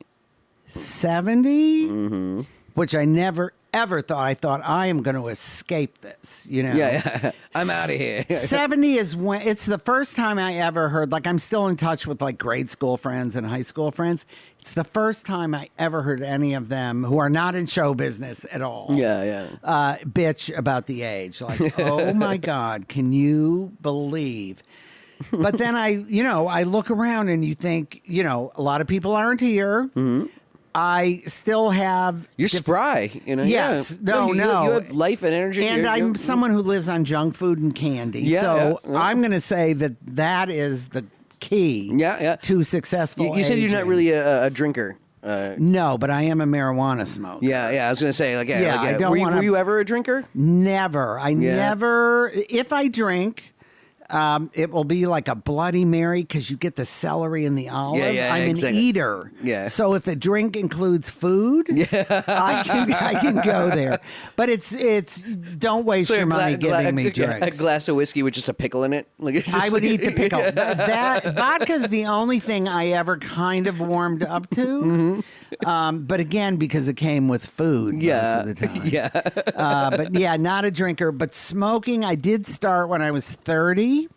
70, which I never ever thought. I thought I am going to escape this. Yeah. I'm out of here. 70 is when it's the first time I ever heard. Like I'm still in touch with like grade school friends and high school friends. It's the first time I ever heard any of them who are not in show business at all. Yeah. Bitch about the age. Like, oh my God, can you believe? But then I look around and you think, a lot of people aren't here. Mm-hmm. I still have... You're spry, Yes. Yeah. You have life and energy. And I'm someone who lives on junk food and candy. Yeah, so yeah. I'm going to say that is the key to successful You said you're not really a drinker. No, but I am a marijuana smoker. Yeah. I was going to say, I don't were you ever a drinker? Never. Never... If I drink... it will be like a Bloody Mary because you get the celery and the olive. I'm an eater. Yeah. So if the drink includes food, I can go there. But it's don't waste your money giving me drinks. A glass of whiskey with just a pickle in it. I would eat the pickle. That vodka's the only thing I ever kind of warmed up to. But again, because it came with food most of the time. Yeah. But yeah, not a drinker. But smoking, I did start when I was 30,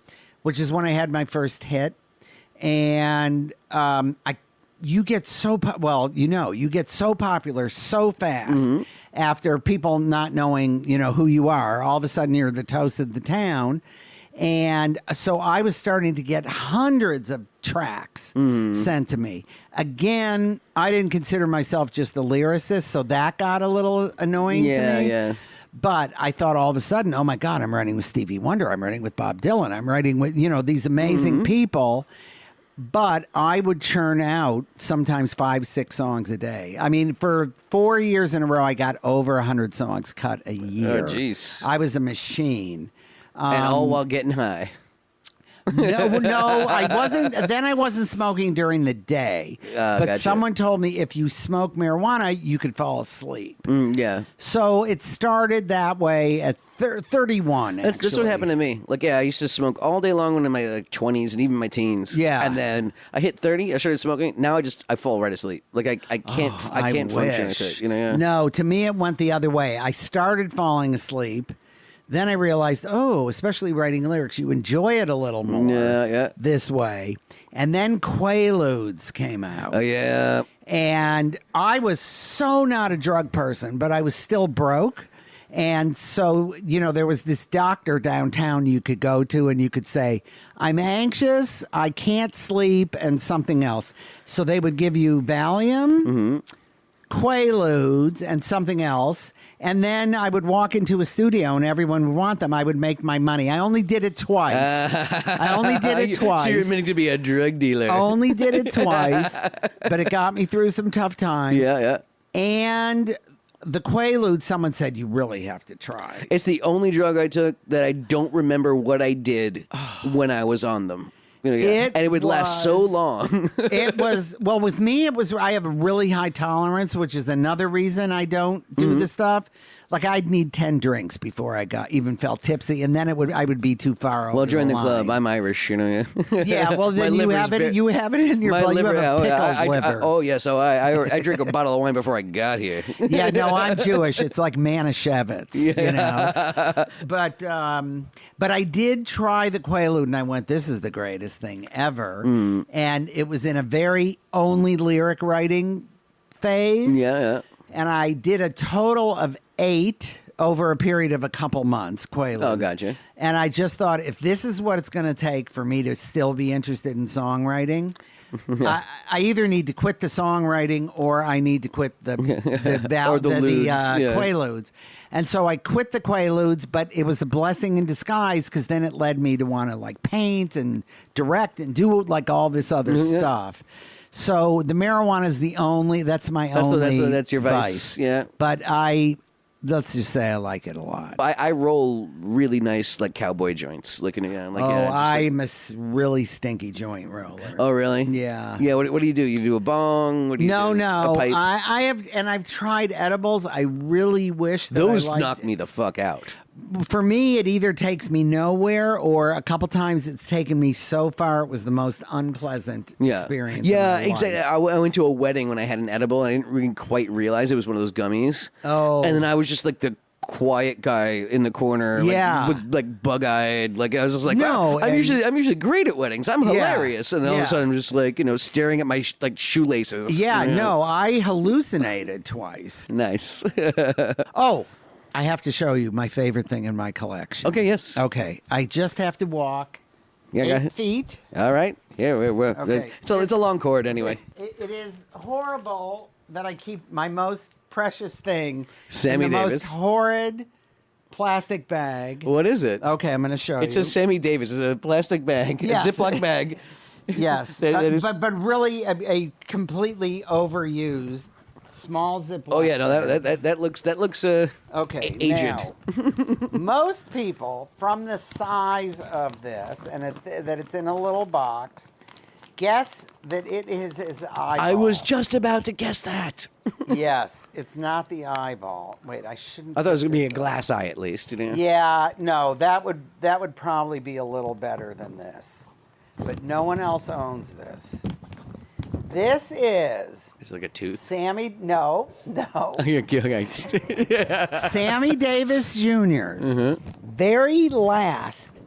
which is when I had my first hit. And you get so you get so popular so fast after people not knowing who you are. All of a sudden, you're the toast of the town. And so I was starting to get hundreds of tracks sent to me. Again, I didn't consider myself just a lyricist, so that got a little annoying to me. Yeah. But I thought all of a sudden, oh my God, I'm writing with Stevie Wonder. I'm writing with Bob Dylan. I'm writing with, these amazing people. But I would churn out sometimes 5-6 songs a day. I mean, for 4 years in a row, I got over 100 songs cut a year. Oh, jeez. I was a machine. And all while getting high. No, I wasn't. Then I wasn't smoking during the day. But gotcha. someone told me if you smoke marijuana, you could fall asleep. Yeah. So it started that way at 31. That's what happened to me. I used to smoke all day long when in my 20s and even my teens. Yeah. And then I hit 30. I started smoking. Now I fall right asleep. I can't function with it. No, to me it went the other way. I started falling asleep. Then I realized, especially writing lyrics, you enjoy it a little more this way. And then Quaaludes came out. Oh, yeah. And I was so not a drug person, but I was still broke. And so, there was this doctor downtown you could go to and you could say, I'm anxious, I can't sleep, and something else. So they would give you Valium, Quaaludes, and something else. And then I would walk into a studio and everyone would want them. I would make my money. I only did it twice. So you're meant to be a drug dealer. Only did it twice, but it got me through some tough times. Yeah. And the Quaaludes, someone said, you really have to try. It's the only drug I took that I don't remember what I did when I was on them. And it would last so long. With me, I have a really high tolerance, which is another reason I don't do the stuff. I'd need 10 drinks before I even felt tipsy, and then I would be too far over. Well, join the line. club. I'm Irish, Yeah, well, then you have it in your blood. You have a pickled liver. Oh, yeah, so I drink a bottle of wine before I got here. Yeah, no, I'm Jewish. It's like Manischewitz, But I did try the Quaalude, and I went, this is the greatest thing ever. And it was in a very only lyric writing phase. Yeah. And I did a total of 8 over a period of a couple months, Quaaludes. Oh, gotcha. And I just thought, if this is what it's going to take for me to still be interested in songwriting, I either need to quit the songwriting or I need to quit the Quaaludes. And so I quit the Quaaludes, but it was a blessing in disguise because then it led me to want to paint and direct and do all this other stuff. So the marijuana is that's my only that's your vice. Yeah. But let's just say I like it a lot. I roll really nice cowboy joints. I'm a really stinky joint roller. Oh, really? Yeah. Yeah. What do you do? You do a bong? What do you do? No. A pipe? I've tried edibles. I really wish that those I liked knock me the fuck out. for me, it either takes me nowhere or a couple times it's taken me so far it was the most unpleasant experience. Yeah, exactly. I went to a wedding when I had an edible. And I didn't really quite realize it was one of those gummies. Oh. And then I was just like the quiet guy in the corner, with like bug-eyed. Like I was just like, no, I'm usually great at weddings. I'm hilarious. And then all of a sudden, I'm just like, staring at my shoelaces. Yeah, no, I hallucinated twice. Nice. Oh, I have to show you my favorite thing in my collection. Okay, yes. Okay, I just have to walk 8 feet. All right. Yeah, Okay. It's a long cord anyway. It is horrible that I keep my most precious thing Sammy in the Davis. most horrid plastic bag. What is it? Okay, I'm going to show you. It says Sammy Davis. It's a plastic bag, Yes. a Ziploc bag. Yes, but really a completely overused small Ziploc. Oh yeah, no, that looks okay, aged. Now, most people from the size of this and that it's in a little box guess that it is his eyeball. I was just about to guess that. Yes, it's not the eyeball. Wait, I shouldn't. I thought it was gonna be a glass eye at least. Yeah, no, that would probably be a little better than this, but no one else owns this. This is. It's like a tooth. Sammy. No. Okay. Sammy Davis Jr.'s very last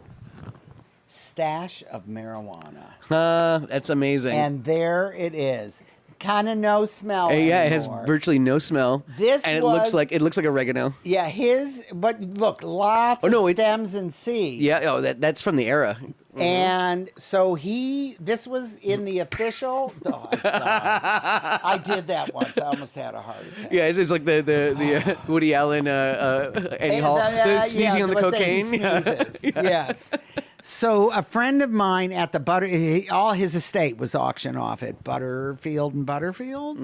stash of marijuana. That's amazing. And there it is. Kind of no smell anymore. Yeah, it has virtually no smell. It looks like oregano. Yeah, but look, lots of stems and seeds. Yeah, that's from the era. And so this was in the official. Oh, I did that once. I almost had a heart attack. Yeah, it's like the Woody Allen, Eddie Hall, sneezing on the cocaine. Sneezes. Yes. So a friend of mine at the all his estate was auctioned off at Butterfield and Butterfield,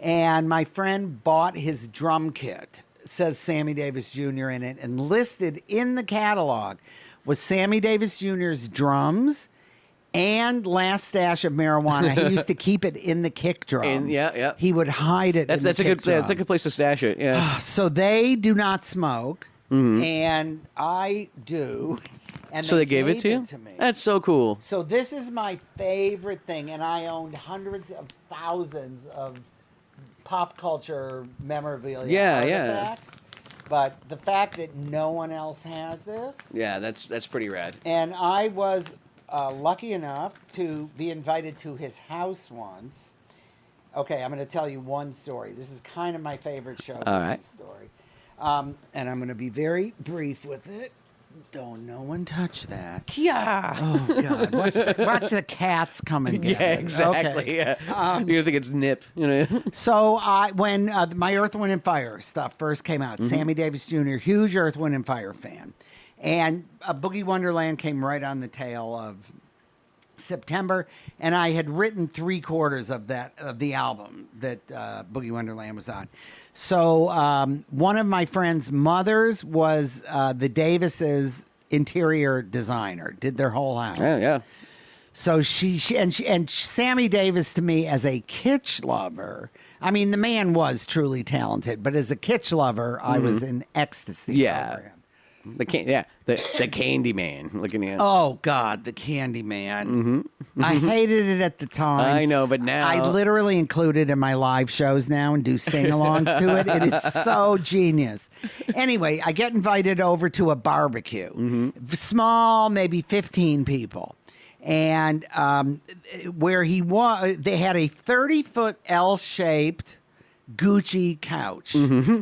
and my friend bought his drum kit. It says Sammy Davis Jr. in it, and listed in the catalog was Sammy Davis Jr.'s drums and last stash of marijuana. He used to keep it in the kick drum. Yeah. He would hide it. That's a good place to stash it. Yeah. So they do not smoke, and I do. And so they gave it to you? To me. That's so cool. So this is my favorite thing, and I owned hundreds of thousands of pop culture memorabilia artifacts. But the fact that no one else has this. Yeah, that's pretty rad. And I was lucky enough to be invited to his house once. Okay, I'm going to tell you one story. This is kind of my favorite show business story. And I'm going to be very brief with it. Don't no one touch that. Yeah. Oh, God. Watch the cats come and get it. Yeah, exactly. Okay. Yeah. You think it's Nip, So when my Earth, Wind, and Fire stuff first came out, Sammy Davis Jr., huge Earth, Wind, and Fire fan. And Boogie Wonderland came right on the tail of September, and I had written 3/4 of the album that Boogie Wonderland was on. So one of my friend's mothers was the Davises' interior designer, did their whole house. Oh, yeah. So she Sammy Davis to me as a Kitsch lover. I mean, the man was truly talented, but as a Kitsch lover, I was in ecstasy over him. The Candy Man. Looking at. Oh God, the Candy Man. I hated it at the time. I know, but now I literally include it in my live shows now and do sing-alongs to it. It is so genius. Anyway, I get invited over to a barbecue, small, maybe 15 people, and where he was, they had a 30-foot L-shaped Gucci couch,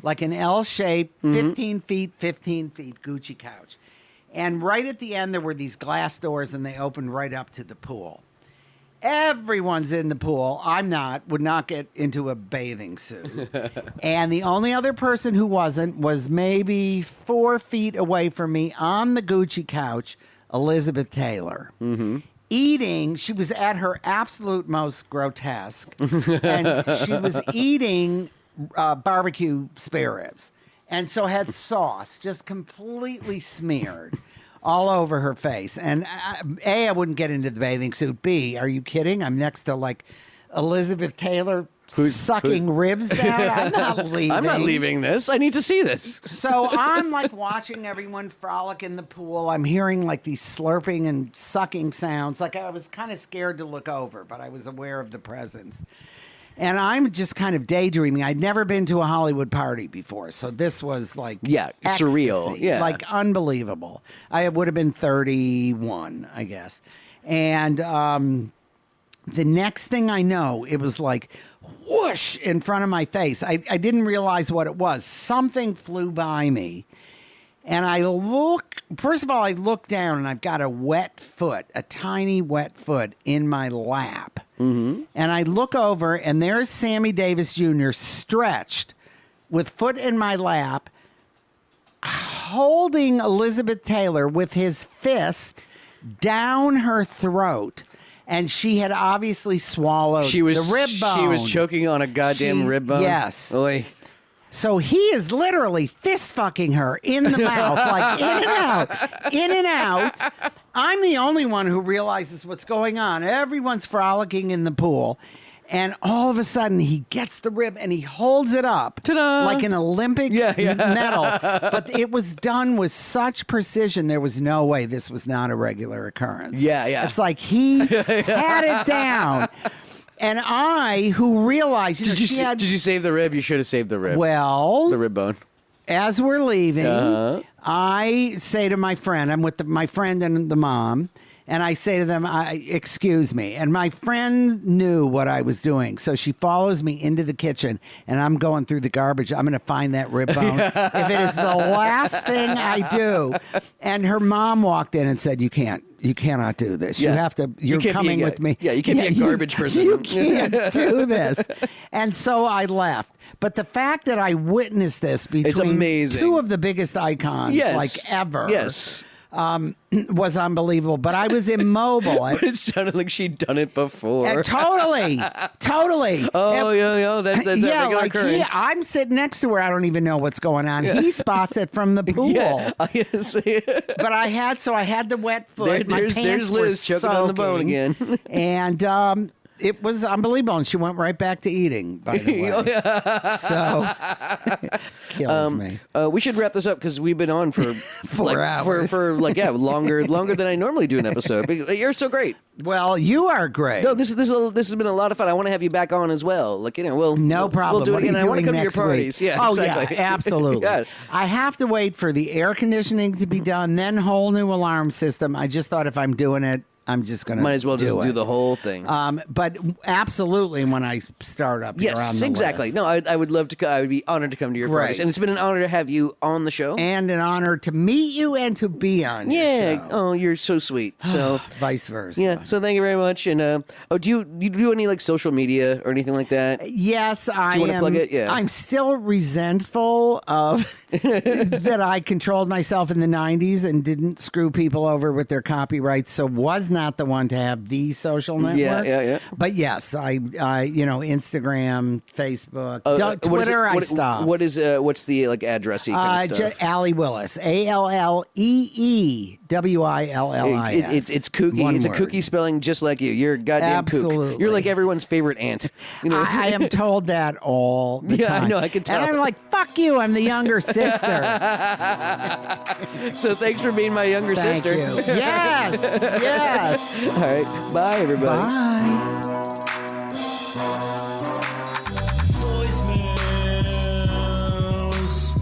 like an L-shaped, 15 feet Gucci couch. And right at the end, there were these glass doors, and they opened right up to the pool. Everyone's in the pool. Would not get into a bathing suit. And the only other person who wasn't was maybe 4 feet away from me on the Gucci couch, Elizabeth Taylor. Eating, she was at her absolute most grotesque, and she was eating barbecue spare ribs, and so had sauce just completely smeared all over her face. And I wouldn't get into the bathing suit. B, are you kidding? I'm next to like Elizabeth Taylor sucking ribs down. I'm not leaving. I'm not leaving this. I need to see this. So I'm like watching everyone frolic in the pool. I'm hearing like these slurping and sucking sounds. Like I was kind of scared to look over, but I was aware of the presence. And I'm just kind of daydreaming. I'd never been to a Hollywood party before, so this was like ecstasy, surreal, like unbelievable. I would have been 31, I guess. And the next thing I know, it was like whoosh in front of my face. I didn't realize what it was. Something flew by me. And I first of all, I look down and I've got a wet foot, a tiny wet foot in my lap. Mm-hmm. And I look over and there's Sammy Davis Jr. stretched with foot in my lap, holding Elizabeth Taylor with his fist down her throat. And she had obviously swallowed the rib bone. She was choking on a goddamn rib bone. Yes. Oy. So he is literally fist fucking her in the mouth, like in and out, in and out. I'm the only one who realizes what's going on. Everyone's frolicking in the pool. And all of a sudden, he gets the rib and he holds it up like an Olympic medal. But it was done with such precision, there was no way this was not a regular occurrence. Yeah, yeah. It's like he had it down. And I, who realized, did you save the rib? You should have saved the rib. Well, the rib bone. As we're leaving, I say to my friend, I'm with my friend and the mom, and I say to them, excuse me. And my friend knew what I was doing. So she follows me into the kitchen, and I'm going through the garbage. I'm going to find that rib bone. If it is the last thing I do. And her mom walked in and said, you cannot do this. You have to, you're coming with me. Yeah, you can't be a garbage person. You can't do this. And so I left. But the fact that I witnessed this between two of the biggest icons ever. Yes. Was unbelievable, but I was immobile. But it sounded like she'd done it before. Totally. Oh, that's regular occurrence. I'm sitting next to her. I don't even know what's going on. Yeah. He spots it from the pool. Yeah, but I had the wet foot. My pants there's Liz were choking on the bone again, and it was unbelievable, and she went right back to eating, by the way. So, kills me. We should wrap this up because we've been on for 4 hours. Longer than I normally do an episode. But you're so great. Well, you are great. No, this has been a lot of fun. I want to have you back on as well. No problem. We'll do it again. I want to come to your next parties. Week? Yeah, exactly. Yeah, absolutely. Yeah. I have to wait for the air conditioning to be done, then whole new alarm system. I just thought if I'm doing it, I'm just going to might as well just do the whole thing. But absolutely, when I start up, you're on the exactly. list. No, I would love to. I would be honored to come to your parties, and it's been an honor to have you on the show, and an honor to meet you and to be on. Your show. Oh, you're so sweet. So vice versa. Yeah. So thank you very much. And do you do any like social media or anything like that? Yes, I am. Do you want to plug it? Yeah. I'm still resentful of that I controlled myself in the '90s and didn't screw people over with their copyrights. So was not the one to have the social network. Yeah. But yes, I Instagram, Facebook, Twitter. I stopped. What's the like addressy kind of stuff? Allee Willis, ALLEEWILLIS. It's kooky. It's a kooky spelling, just like you. You're a goddamn Absolutely. kook. You're like everyone's favorite aunt. You know? I am told that all the time. I know. I can tell. And I'm like, fuck you. I'm the younger sister. So thanks for being my younger sister. Thank you. Yes. All right. Bye, everybody. Bye. Voicemails.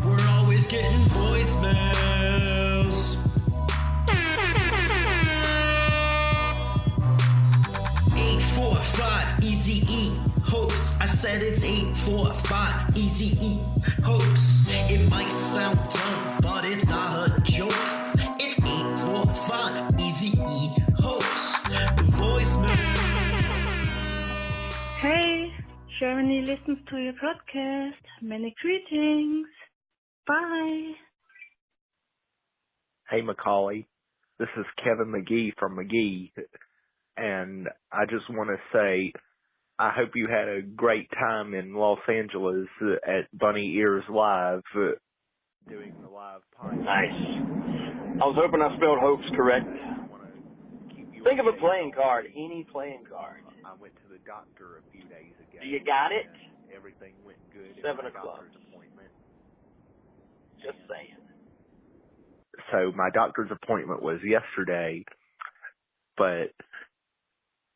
We're always getting voicemails. 845 Easy E hoax. I said it's 845 Easy E hoax. It might sound dumb, but it's not a joke. It's 845 Easy E hoax. Voicemail. Hey, Germany listens to your podcast. Many greetings. Bye. Hey, Macaulay. This is Kevin McGee from McGee. And I just want to say, I hope you had a great time in Los Angeles at Bunny Ears Live, doing the live podcast. Nice. I was hoping I spelled hoax correctly. Think of a playing card, any playing card. I went to the doctor a few days ago. Do you got it? Everything went good. 7 at my o'clock. doctor's appointment. Just saying. So my doctor's appointment was yesterday, but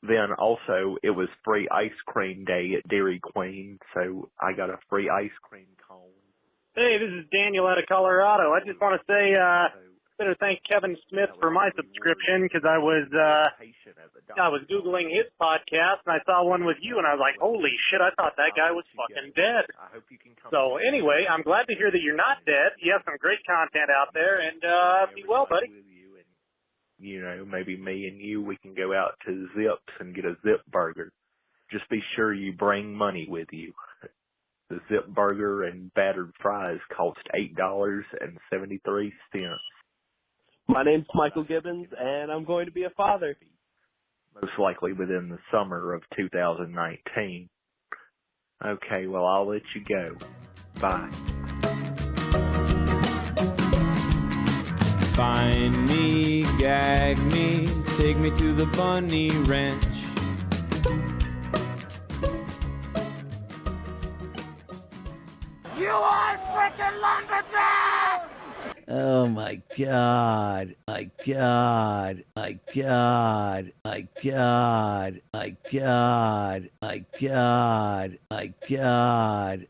then also it was free ice cream day at Dairy Queen, so I got a free ice cream cone. Hey, this is Daniel out of Colorado. I just want to say, better thank Kevin Smith for my subscription because I was Googling his podcast and I saw one with you and I was like, holy shit, I thought that guy was fucking dead. I hope you can come. So anyway, I'm glad to hear that you're not dead. You have some great content out there and be well, buddy. You know, maybe me and you, we can go out to Zips and get a Zip burger. Just be sure you bring money with you. The Zip burger and battered fries cost $8.73. My name's Michael Gibbons, and I'm going to be a father. Most likely within the summer of 2019. Okay, well, I'll let you go. Bye. Find me, gag me, take me to the bunny ranch. You are freaking lumberjack! Oh my God, my God, my God, my God, my God, my God, my God.